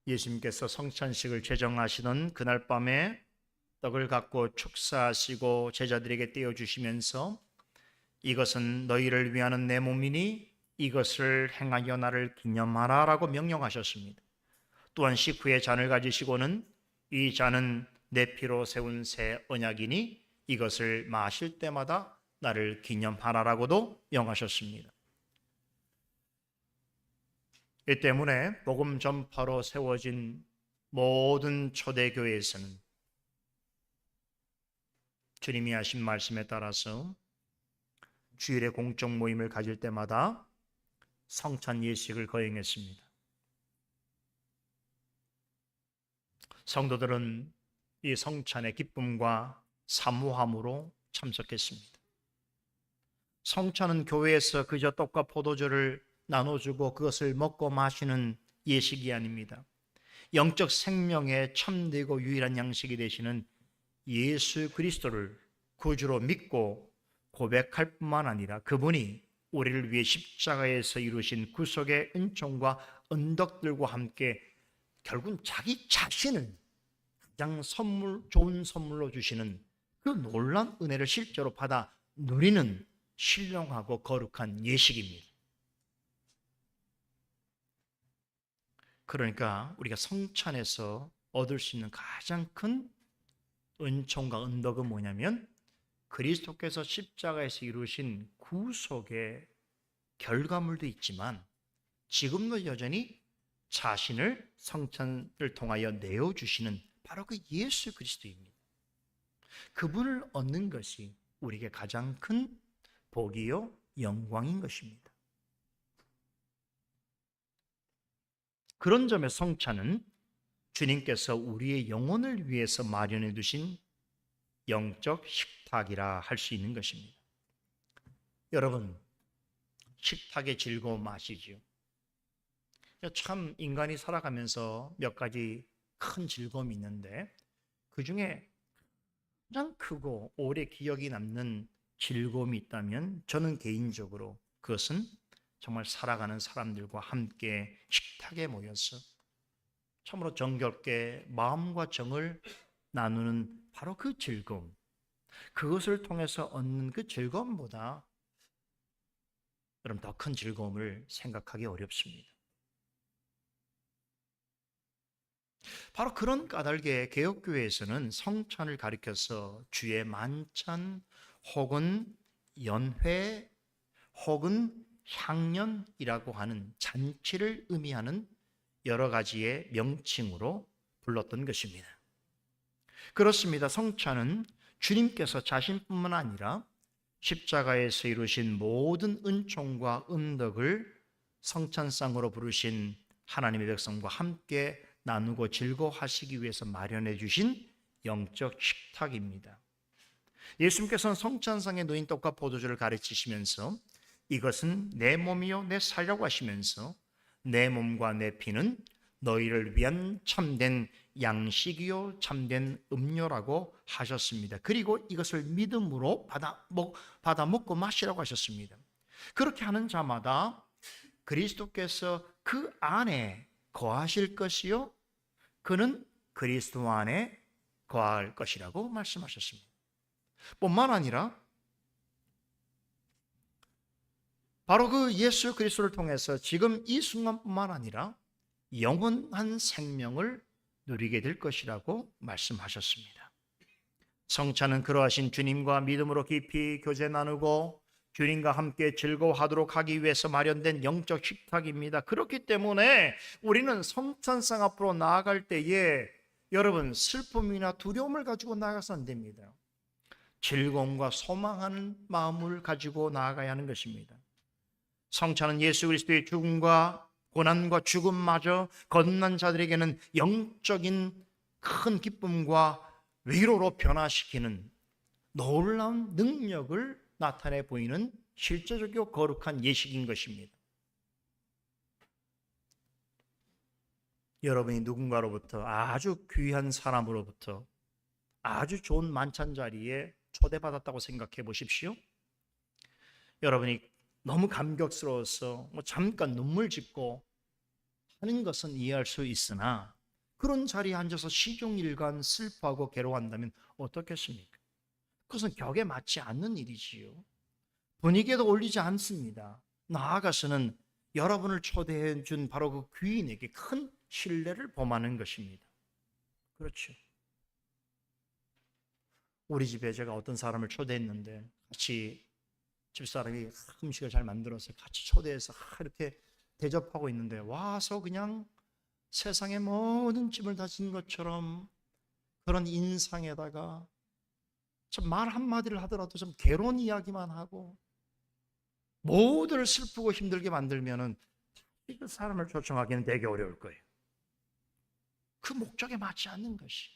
예수님께서 성찬식을 제정하시던 그날 밤에 떡을 갖고 축사하시고 제자들에게 떼어주시면서 이것은 너희를 위하는 내 몸이니 이것을 행하여 나를 기념하라 라고 명령하셨습니다. 또한 식후에 잔을 가지시고는 이 잔은 내 피로 세운 새 언약이니 이것을 마실 때마다 나를 기념하라라고도 명하셨습니다. 이 때문에 복음 전파로 세워진 모든 초대교회에서는 주님이 하신 말씀에 따라서 주일에 공적 모임을 가질 때마다 성찬 예식을 거행했습니다. 성도들은 이 성찬의 기쁨과 사모함으로 참석했습니다. 성찬은 교회에서 그저 떡과 포도주를 나눠주고 그것을 먹고 마시는 예식이 아닙니다. 영적 생명의 참되고 유일한 양식이 되시는 예수 그리스도를 구주로 믿고 고백할 뿐만 아니라 그분이 우리를 위해 십자가에서 이루신 구속의 은총과 은덕들과 함께 결국은 자기 자신을 가장 좋은 선물로 주시는 그 놀라운 은혜를 실제로 받아 누리는 신령하고 거룩한 예식입니다. 그러니까 우리가 성찬에서 얻을 수 있는 가장 큰 은총과 은덕은 뭐냐면 그리스도께서 십자가에서 이루신 구속의 결과물도 있지만 지금도 여전히 자신을 성찬을 통하여 내어주시는 바로 그 예수 그리스도입니다. 그분을 얻는 것이 우리에게 가장 큰 복이요 영광인 것입니다. 그런 점에 성찬은 주님께서 우리의 영혼을 위해서 마련해 두신 영적 식탁이라 할 수 있는 것입니다. 여러분, 식탁의 즐거움 아시죠? 참 인간이 살아가면서 몇 가지 큰 즐거움이 있는데 그 중에 가장 크고 오래 기억이 남는 즐거움이 있다면 저는 개인적으로 그것은 정말 살아가는 사람들과 함께 식탁에 모여서 참으로 정겹게 마음과 정을 나누는 바로 그 즐거움, 그것을 통해서 얻는 그 즐거움보다 여러분 더 큰 즐거움을 생각하기 어렵습니다. 바로 그런 까닭에 개혁교회에서는 성찬을 가리켜서 주의 만찬 혹은 연회 혹은 향년이라고 하는 잔치를 의미하는 여러 가지의 명칭으로 불렀던 것입니다. 그렇습니다. 성찬은 주님께서 자신뿐만 아니라 십자가에서 이루신 모든 은총과 은덕을 성찬상으로 부르신 하나님의 백성과 함께 나누고 즐거워하시기 위해서 마련해 주신 영적 식탁입니다. 예수님께서는 성찬상에 놓인 떡과 포도주를 가르치시면서 이것은 내 몸이요 내 살이라고 하시면서 내 몸과 내 피는 너희를 위한 참된 양식이요 참된 음료라고 하셨습니다. 그리고 이것을 믿음으로 받아 먹고 마시라고 하셨습니다. 그렇게 하는 자마다 그리스도께서 그 안에 거하실 것이요 그는 그리스도 안에 거할 것이라고 말씀하셨습니다. 뿐만 아니라 바로 그 예수 그리스도를 통해서 지금 이 순간뿐만 아니라 영원한 생명을 누리게 될 것이라고 말씀하셨습니다. 성찬은 그러하신 주님과 믿음으로 깊이 교제 나누고 주님과 함께 즐거워하도록 하기 위해서 마련된 영적 식탁입니다. 그렇기 때문에 우리는 성찬상 앞으로 나아갈 때에 여러분 슬픔이나 두려움을 가지고 나아가서 안 됩니다. 즐거움과 소망하는 마음을 가지고 나아가야 하는 것입니다. 성찬은 예수 그리스도의 죽음과 고난과 죽음마저 건넌 자들에게는 영적인 큰 기쁨과 위로로 변화시키는 놀라운 능력을 나타내 보이는 실제적이고 거룩한 예식인 것입니다. 여러분이 누군가로부터 아주 귀한 사람으로부터 아주 좋은 만찬 자리에 초대받았다고 생각해 보십시오. 여러분이 너무 감격스러워서 잠깐 눈물 짓고 하는 것은 이해할 수 있으나 그런 자리에 앉아서 시종일관 슬퍼하고 괴로워한다면 어떻겠습니까? 그것은 격에 맞지 않는 일이지요. 분위기에도 어울리지 않습니다. 나아가서는 여러분을 초대해 준 바로 그 귀인에게 큰 신뢰를 범하는 것입니다. 그렇죠. 우리 집에 제가 어떤 사람을 초대했는데 같이 집사람이 음식을 잘 만들어서 같이 초대해서 이렇게 대접하고 있는데 와서 그냥 세상의 모든 짐을 다 진 것처럼 그런 인상에다가 참 말 한마디를 하더라도 좀 괴로운 이야기만 하고 모두를 슬프고 힘들게 만들면은 그 사람을 초청하기는 되게 어려울 거예요. 그 목적에 맞지 않는 것이.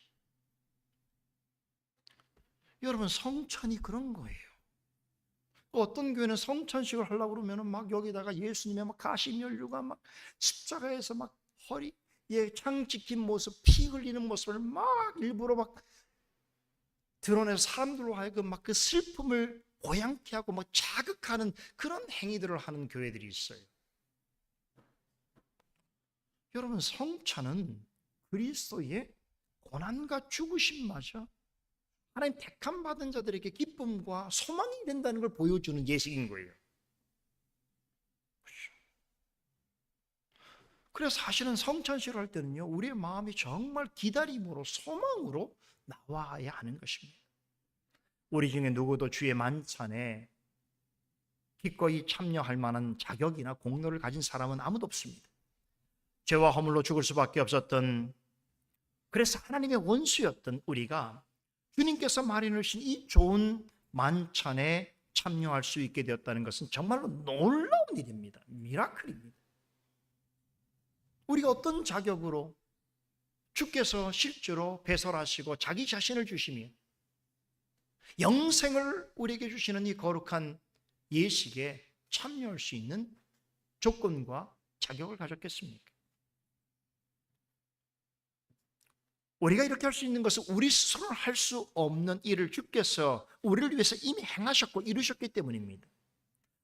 여러분 성찬이 그런 거예요. 어떤 교회는 성찬식을 하려고 그러면은 막 여기다가 예수님의 막 가시면류가 막 십자가에서 막 허리에 창 찍힌 모습, 피 흘리는 모습을 막 일부러 막 드러내서 사람들로 하여금 막 그 슬픔을 고양케 하고 막 자극하는 그런 행위들을 하는 교회들이 있어요. 여러분 성찬은 그리스도의 고난과 죽으심마저 하나님 택함 받은 자들에게 기쁨과 소망이 된다는 걸 보여주는 예식인 거예요. 그래서 사실은 성찬식을 할 때는요, 우리의 마음이 정말 기다림으로 소망으로 나와야 하는 것입니다. 우리 중에 누구도 주의 만찬에 기꺼이 참여할 만한 자격이나 공로를 가진 사람은 아무도 없습니다. 죄와 허물로 죽을 수밖에 없었던, 그래서 하나님의 원수였던 우리가 주님께서 마련해 주신 이 좋은 만찬에 참여할 수 있게 되었다는 것은 정말로 놀라운 일입니다. 미라클입니다. 우리가 어떤 자격으로 주께서 실제로 배설하시고 자기 자신을 주시며 영생을 우리에게 주시는 이 거룩한 예식에 참여할 수 있는 조건과 자격을 가졌겠습니까? 우리가 이렇게 할 수 있는 것은 우리 스스로는 할 수 없는 일을 주께서 우리를 위해서 이미 행하셨고 이루셨기 때문입니다.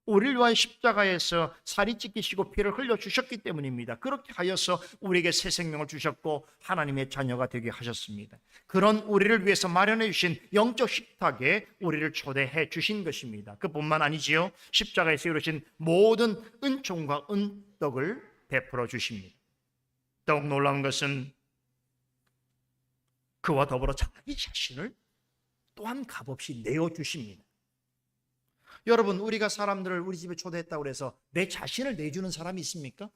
우리를 위하여 십자가에서 살이 찢기시고 피를 흘려주셨기 때문입니다. 그렇게 하여서 우리에게 새 생명을 주셨고 하나님의 자녀가 되게 하셨습니다. 그런 우리를 위해서 마련해 주신 영적 식탁에 우리를 초대해 주신 것입니다. 그뿐만 아니지요, 십자가에서 이루신 모든 은총과 은덕을 베풀어 주십니다. 더욱 놀라운 것은 그와 더불어 자기 자신을 또한 값없이 내어주십니다. 여러분, 우리가 사람들을 우리 집에 초대했다고 해서 내 자신을 내주는 사람이 있습니까?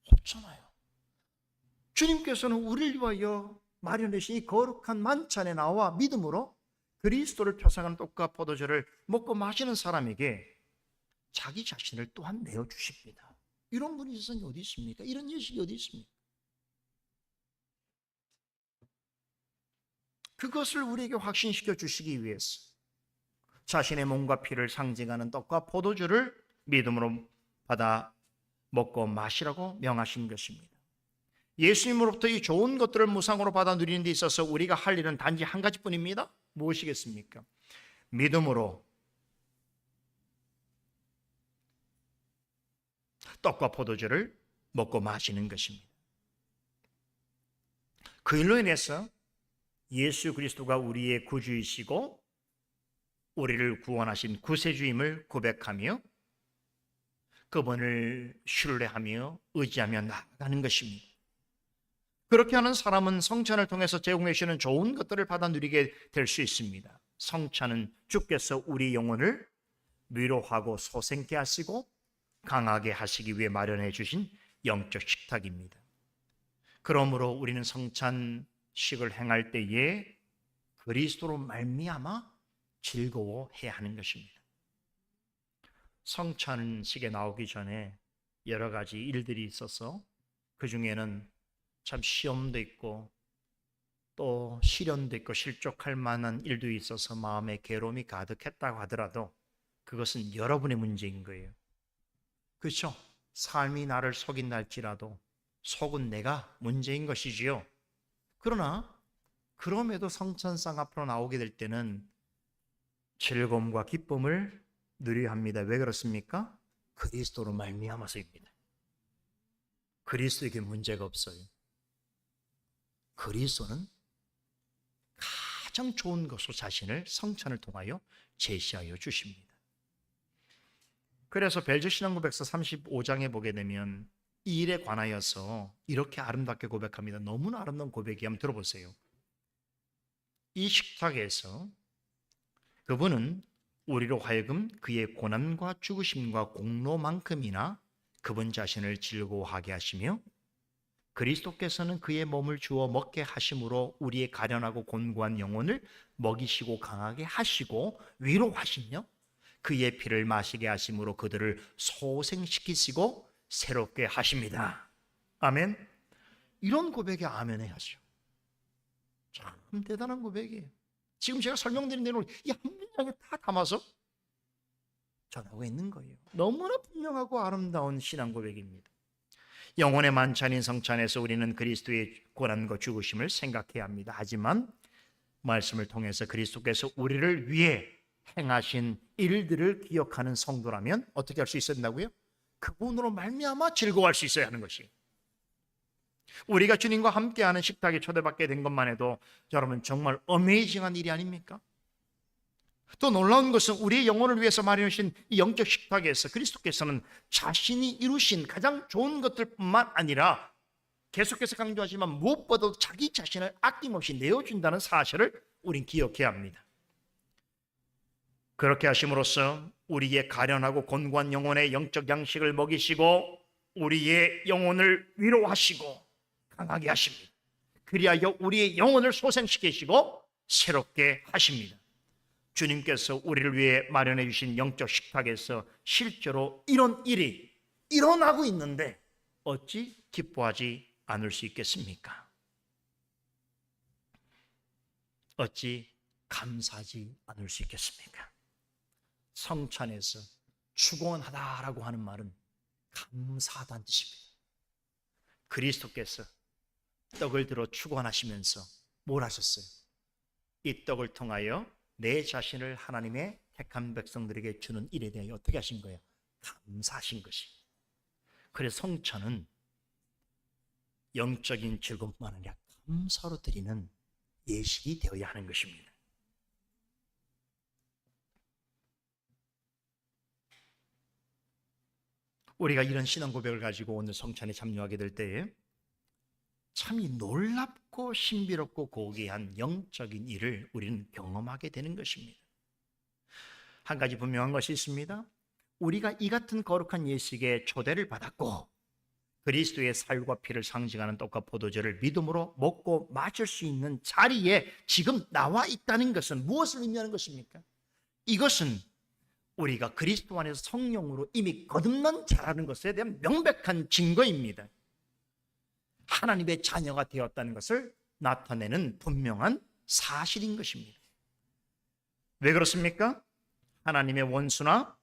없잖아요. 주님께서는 우리를 위하여 마련해 주신 이 거룩한 만찬에 나와 믿음으로 그리스도를 표상하는 떡과 포도주를 먹고 마시는 사람에게 자기 자신을 또한 내어주십니다. 이런 분이 세상에 어디 있습니까? 이런 예식이 어디 있습니까? 그것을 우리에게 확신시켜 주시기 위해서 자신의 몸과 피를 상징하는 떡과 포도주를 믿음으로 받아 먹고 마시라고 명하신 것입니다. 예수님으로부터 이 좋은 것들을 무상으로 받아 누리는 데 있어서 우리가 할 일은 단지 한 가지뿐입니다. 무엇이겠습니까? 믿음으로 떡과 포도주를 먹고 마시는 것입니다. 그 일로 인해서 예수 그리스도가 우리의 구주이시고 우리를 구원하신 구세주임을 고백하며 그분을 신뢰하며 의지하며 나아가는 것입니다. 그렇게 하는 사람은 성찬을 통해서 제공해 주시는 좋은 것들을 받아 누리게 될 수 있습니다. 성찬은 주께서 우리 영혼을 위로하고 소생케 하시고 강하게 하시기 위해 마련해 주신 영적 식탁입니다. 그러므로 우리는 성찬식을 행할 때에 그리스도로 말미암아 즐거워해야 하는 것입니다. 성찬식에 나오기 전에 여러 가지 일들이 있어서 그 중에는 참 시험도 있고 또 시련도 있고 실족할 만한 일도 있어서 마음에 괴로움이 가득했다고 하더라도 그것은 여러분의 문제인 거예요. 그렇죠? 삶이 나를 속인다 할지라도 속은 내가 문제인 것이지요. 그러나 그럼에도 성찬상 앞으로 나오게 될 때는 즐거움과 기쁨을 누려야 합니다. 왜 그렇습니까? 그리스도로 말미암아서입니다. 그리스도에게 문제가 없어요. 그리스도는 가장 좋은 것으로 자신을 성찬을 통하여 제시하여 주십니다. 그래서 벨즈신앙고백서 35장에 보게 되면 이 일에 관하여서 이렇게 아름답게 고백합니다. 너무나 아름다운 고백이, 한번 들어보세요. 이 식탁에서 그분은 우리로 하여금 그의 고난과 죽으심과 공로만큼이나 그분 자신을 즐거워하게 하시며 그리스도께서는 그의 몸을 주어 먹게 하심으로 우리의 가련하고 곤고한 영혼을 먹이시고 강하게 하시고 위로하시며 그의 피를 마시게 하심으로 그들을 소생시키시고 새롭게 하십니다. 아멘. 이런 고백에 아멘 해야죠. 참 대단한 고백이에요. 지금 제가 설명드린 내용을 이 한 문장에 다 담아서 전하고 있는 거예요. 너무나 분명하고 아름다운 신앙 고백입니다. 영혼의 만찬인 성찬에서 우리는 그리스도의 고난과 죽으심을 생각해야 합니다. 하지만 말씀을 통해서 그리스도께서 우리를 위해 행하신 일들을 기억하는 성도라면 어떻게 할 수 있어야 된다고요? 그분으로 말미암아 즐거워할 수 있어야 하는 것이에요. 우리가 주님과 함께하는 식탁에 초대받게 된 것만 해도 여러분 정말 어메이징한 일이 아닙니까? 또 놀라운 것은 우리의 영혼을 위해서 마련해 주신 이 영적 식탁에서 그리스도께서는 자신이 이루신 가장 좋은 것들뿐만 아니라 계속해서 강조하지만 무엇보다도 자기 자신을 아낌없이 내어준다는 사실을 우린 기억해야 합니다. 그렇게 하심으로써 우리의 가련하고 곤고한 영혼의 영적 양식을 먹이시고 우리의 영혼을 위로하시고 강하게 하십니다. 그리하여 우리의 영혼을 소생시키시고 새롭게 하십니다. 주님께서 우리를 위해 마련해 주신 영적 식탁에서 실제로 이런 일이 일어나고 있는데 어찌 기뻐하지 않을 수 있겠습니까? 어찌 감사하지 않을 수 있겠습니까? 성찬에서 축원하다라고 하는 말은 감사하다는 뜻입니다. 그리스도께서 떡을 들어 축원하시면서 뭘 하셨어요? 이 떡을 통하여 내 자신을 하나님의 택한 백성들에게 주는 일에 대하여 어떻게 하신 거예요? 감사하신 것이. 그래서 성찬은 영적인 즐거움뿐만 아니라 감사로 드리는 예식이 되어야 하는 것입니다. 우리가 이런 신앙 고백을 가지고 오늘 성찬에 참여하게 될 때에 참 놀랍고 신비롭고 고귀한 영적인 일을 우리는 경험하게 되는 것입니다. 한 가지 분명한 것이 있습니다. 우리가 이 같은 거룩한 예식에 초대를 받았고 그리스도의 살과 피를 상징하는 떡과 포도주를 믿음으로 먹고 마실 수 있는 자리에 지금 나와 있다는 것은 무엇을 의미하는 것입니까? 이것은 우리가 그리스도 안에서 성령으로 이미 거듭난 자라는 것에 대한 명백한 증거입니다. 하나님의 자녀가 되었다는 것을 나타내는 분명한 사실인 것입니다. 왜 그렇습니까? 하나님의 원수나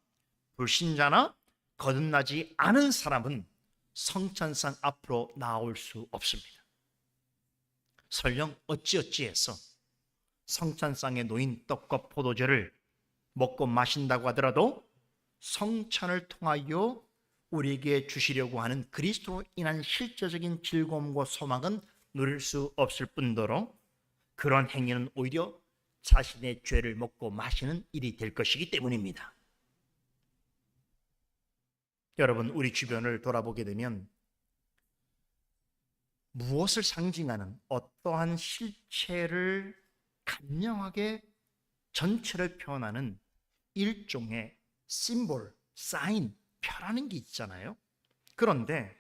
불신자나 거듭나지 않은 사람은 성찬상 앞으로 나올 수 없습니다. 설령 어찌어찌해서 성찬상에 놓인 떡과 포도주를 먹고 마신다고 하더라도 성찬을 통하여 우리에게 주시려고 하는 그리스도로 인한 실제적인 즐거움과 소망은 누릴 수 없을 뿐더러 그런 행위는 오히려 자신의 죄를 먹고 마시는 일이 될 것이기 때문입니다. 여러분, 우리 주변을 돌아보게 되면 무엇을 상징하는 어떠한 실체를 간명하게 전체를 표현하는 일종의 심볼, 사인, 표라는 게 있잖아요. 그런데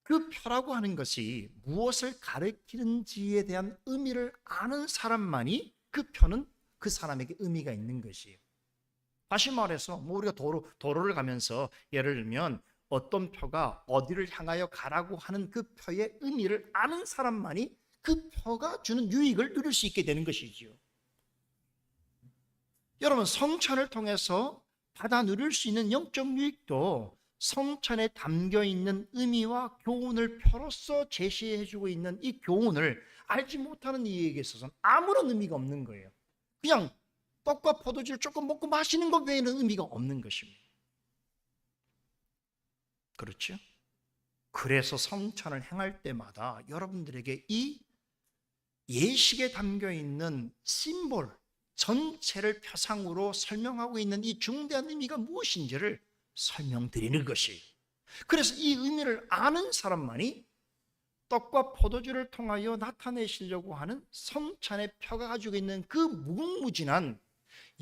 그 표라고 하는 것이 무엇을 가리키는지에 대한 의미를 아는 사람만이 그 표는 그 사람에게 의미가 있는 것이에요. 다시 말해서 우리가 도로를 가면서 예를 들면 어떤 표가 어디를 향하여 가라고 하는 그 표의 의미를 아는 사람만이 그 표가 주는 유익을 누릴 수 있게 되는 것이지요. 여러분, 성찬을 통해서 받아 누릴 수 있는 영적 유익도 성찬에 담겨 있는 의미와 교훈을 표로서 제시해주고 있는 이 교훈을 알지 못하는 이에게 있어서는 아무런 의미가 없는 거예요. 그냥 떡과 포도주를 조금 먹고 마시는 것 외에는 의미가 없는 것입니다. 그렇죠? 그래서 성찬을 행할 때마다 여러분들에게 이 예식에 담겨 있는 심볼 전체를 표상으로 설명하고 있는 이 중대한 의미가 무엇인지를 설명드리는 것이에요. 그래서 이 의미를 아는 사람만이 떡과 포도주를 통하여 나타내시려고 하는 성찬의 표가 가지고 있는 그 무궁무진한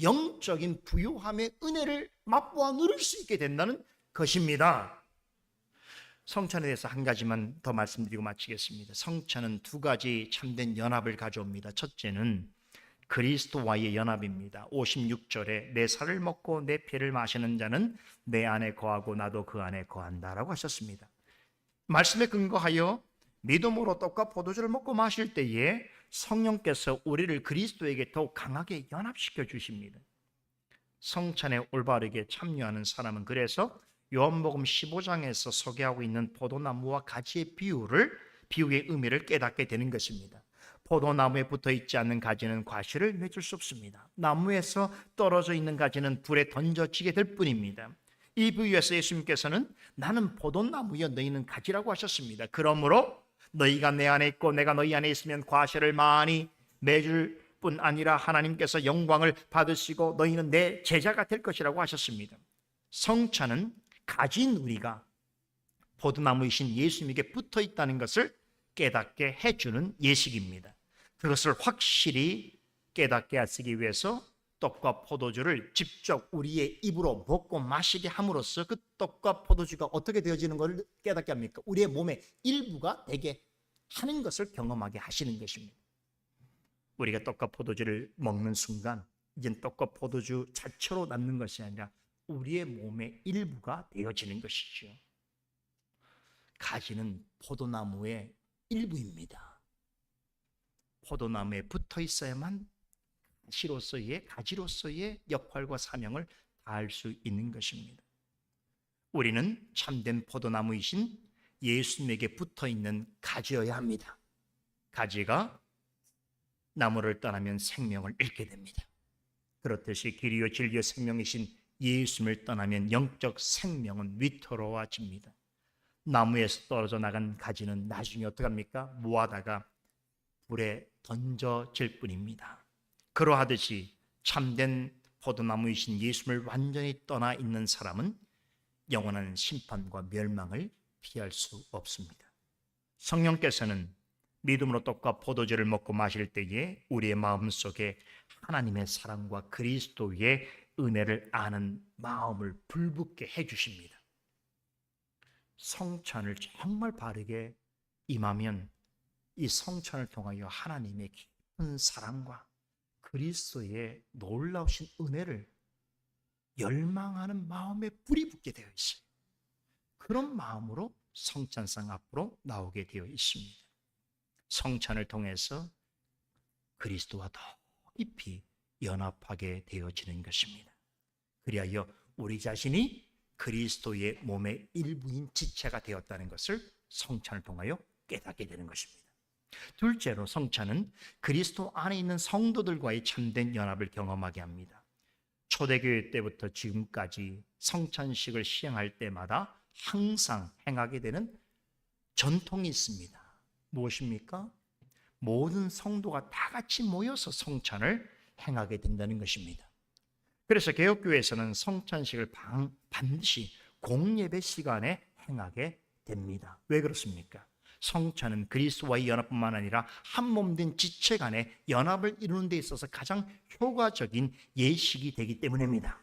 영적인 부요함의 은혜를 맛보아 누릴 수 있게 된다는 것입니다. 성찬에 대해서 한 가지만 더 말씀드리고 마치겠습니다. 성찬은 두 가지 참된 연합을 가져옵니다. 첫째는 그리스도와의 연합입니다. 56절에 내 살을 먹고 내 피를 마시는 자는 내 안에 거하고 나도 그 안에 거한다라고 하셨습니다. 말씀에 근거하여 믿음으로 떡과 포도주를 먹고 마실 때에 성령께서 우리를 그리스도에게 더욱 강하게 연합시켜 주십니다. 성찬에 올바르게 참여하는 사람은 그래서 요한복음 15장에서 소개하고 있는 포도나무와 가지의 비유의 의미를 깨닫게 되는 것입니다. 포도나무에 붙어있지 않는 가지는 과실을 맺을 수 없습니다. 나무에서 떨어져 있는 가지는 불에 던져지게 될 뿐입니다. 이 비유에서 예수님께서는 나는 포도나무여 너희는 가지라고 하셨습니다. 그러므로 너희가 내 안에 있고 내가 너희 안에 있으면 과실을 많이 맺을 뿐 아니라 하나님께서 영광을 받으시고 너희는 내 제자가 될 것이라고 하셨습니다. 성찬은 가진 우리가 포도나무이신 예수님에게 붙어 있다는 것을 깨닫게 해주는 예식입니다. 그것을 확실히 깨닫게 하시기 위해서 떡과 포도주를 직접 우리의 입으로 먹고 마시게 함으로써 그 떡과 포도주가 어떻게 되어지는 것을 깨닫게 합니까? 우리의 몸의 일부가 되게 하는 것을 경험하게 하시는 것입니다. 우리가 떡과 포도주를 먹는 순간 이젠 떡과 포도주 자체로 남는 것이 아니라 우리의 몸의 일부가 되어지는 것이죠. 가지는 포도나무의 일부입니다. 포도나무에 붙어 있어야만 가지로서의 역할과 사명을 다할 수 있는 것입니다. 우리는 참된 포도나무이신 예수님에게 붙어 있는 가지여야 합니다. 가지가 나무를 떠나면 생명을 잃게 됩니다. 그렇듯이 길이요 진리요 생명이신 예수님을 떠나면 영적 생명은 위태로워집니다. 나무에서 떨어져 나간 가지는 나중에 어떻게 합니까? 모아다가 불에 던져질 뿐입니다. 그러하듯이 참된 포도나무이신 예수님을 완전히 떠나 있는 사람은 영원한 심판과 멸망을 피할 수 없습니다. 성령께서는 믿음으로 떡과 포도주를 먹고 마실 때에 우리의 마음속에 하나님의 사랑과 그리스도의 은혜를 아는 마음을 불붙게 해주십니다. 성찬을 정말 바르게 임하면 이 성찬을 통하여 하나님의 깊은 사랑과 그리스도의 놀라우신 은혜를 열망하는 마음에 불이 붙게 되어 있어요. 그런 마음으로 성찬상 앞으로 나오게 되어 있습니다. 성찬을 통해서 그리스도와 더 깊이 연합하게 되어지는 것입니다. 그리하여 우리 자신이 그리스도의 몸의 일부인 지체가 되었다는 것을 성찬을 통하여 깨닫게 되는 것입니다. 둘째로 성찬은 그리스도 안에 있는 성도들과의 참된 연합을 경험하게 합니다. 초대교회 때부터 지금까지 성찬식을 시행할 때마다 항상 행하게 되는 전통이 있습니다. 무엇입니까? 모든 성도가 다 같이 모여서 성찬을 행하게 된다는 것입니다. 그래서 개혁교회에서는 성찬식을 반드시 공예배 시간에 행하게 됩니다. 왜 그렇습니까? 성찬은 그리스도와의 연합뿐만 아니라 한 몸 된 지체 간의 연합을 이루는 데 있어서 가장 효과적인 예식이 되기 때문입니다.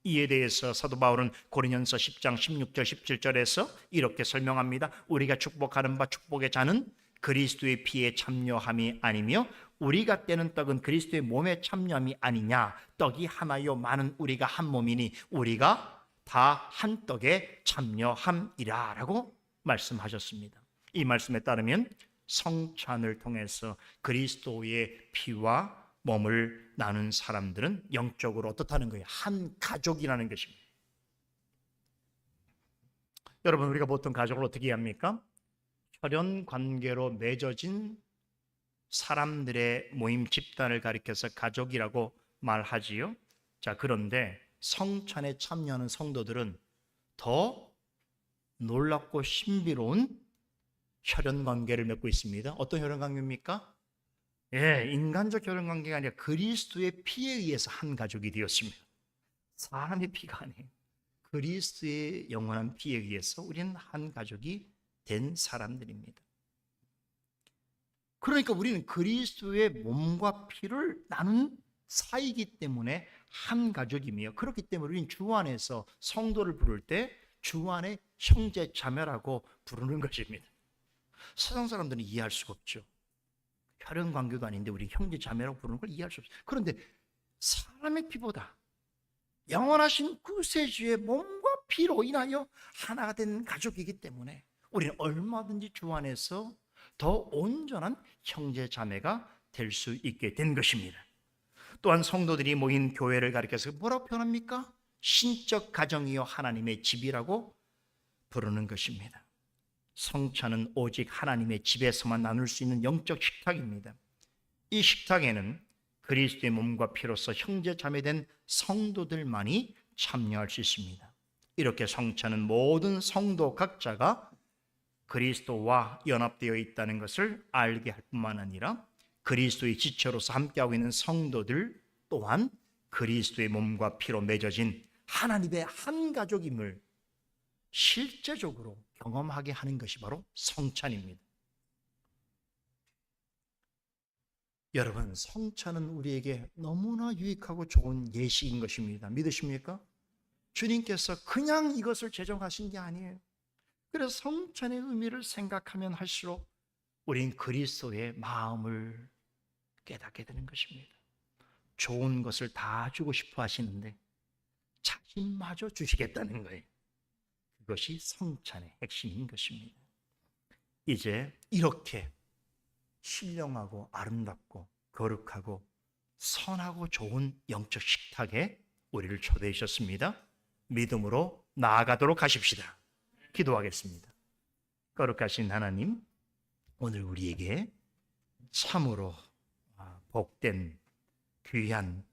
이에 대해서 사도 바울은 고린전서 10장 16절 17절에서 이렇게 설명합니다. 우리가 축복하는 바 축복의 잔은 그리스도의 피에 참여함이 아니며 우리가 떼는 떡은 그리스도의 몸에 참여함이 아니냐. 떡이 하나요 많은 우리가 한 몸이니 우리가 다 한 떡에 참여함이라 라고 말씀하셨습니다. 이 말씀에 따르면 성찬을 통해서 그리스도의 피와 몸을 나눈 사람들은 영적으로 어떻다는 거예요? 한 가족이라는 것입니다. 여러분, 우리가 보통 가족을 어떻게 합니까? 혈연 관계로 맺어진 사람들의 모임 집단을 가리켜서 가족이라고 말하지요. 자, 그런데 성찬에 참여하는 성도들은 더 놀랍고 신비로운 혈연 관계를 맺고 있습니다. 어떤 혈연 관계입니까? 인간적 혈연 관계가 아니라 그리스도의 피에 의해서 한 가족이 되었습니다. 사람의 피가 아니에요. 그리스도의 영원한 피에 의해서 우리는 한 가족이 된 사람들입니다. 그러니까 우리는 그리스도의 몸과 피를 나눈 사이기 때문에 한 가족이며, 그렇기 때문에 우리는 주 안에서 성도를 부를 때 주 안에 형제 자매라고 부르는 것입니다. 세상 사람들은 이해할 수가 없죠. 혈연 관계가 아닌데 우리 형제 자매라고 부르는 걸 이해할 수 없어요. 그런데 사람의 피보다 영원하신 구세주의 몸과 피로 인하여 하나가 된 가족이기 때문에 우리는 얼마든지 주 안에서 더 온전한 형제 자매가 될 수 있게 된 것입니다. 또한 성도들이 모인 교회를 가리켜서 뭐라고 표현합니까? 신적 가정이요 하나님의 집이라고 부르는 것입니다. 성찬은 오직 하나님의 집에서만 나눌 수 있는 영적 식탁입니다. 이 식탁에는 그리스도의 몸과 피로서 형제 자매된 성도들만이 참여할 수 있습니다. 이렇게 성찬은 모든 성도 각자가 그리스도와 연합되어 있다는 것을 알게 할 뿐만 아니라 그리스도의 지체로서 함께하고 있는 성도들 또한 그리스도의 몸과 피로 맺어진 하나님의 한 가족임을 실제적으로 경험하게 하는 것이 바로 성찬입니다. 여러분, 성찬은 우리에게 너무나 유익하고 좋은 예식인 것입니다. 믿으십니까? 주님께서 그냥 이것을 제정하신 게 아니에요. 그래서 성찬의 의미를 생각하면 할수록 우린 그리스도의 마음을 깨닫게 되는 것입니다. 좋은 것을 다 주고 싶어 하시는데 자신마저 주시겠다는 거예요. 그것이 성찬의 핵심인 것입니다. 이제 이렇게 신령하고 아름답고 거룩하고 선하고 좋은 영적 식탁에 우리를 초대해 주셨습니다. 믿음으로 나아가도록 하십시다. 기도하겠습니다. 거룩하신 하나님, 오늘 우리에게 참으로 복된 귀한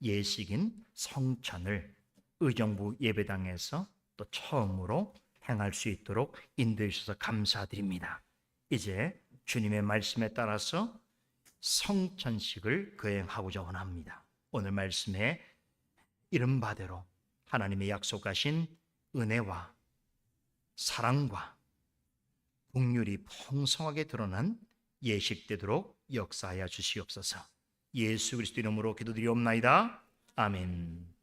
예식인 성찬을 의정부 예배당에서 또 처음으로 행할 수 있도록 인도해 주셔서 감사드립니다. 이제 주님의 말씀에 따라서 성찬식을 거행하고자 원합니다. 오늘 말씀에 이른바대로 하나님의 약속하신 은혜와 사랑과 긍휼이 풍성하게 드러난 예식되도록 역사하여 주시옵소서. 예수 그리스도 이름으로 기도드리옵나이다. 아멘.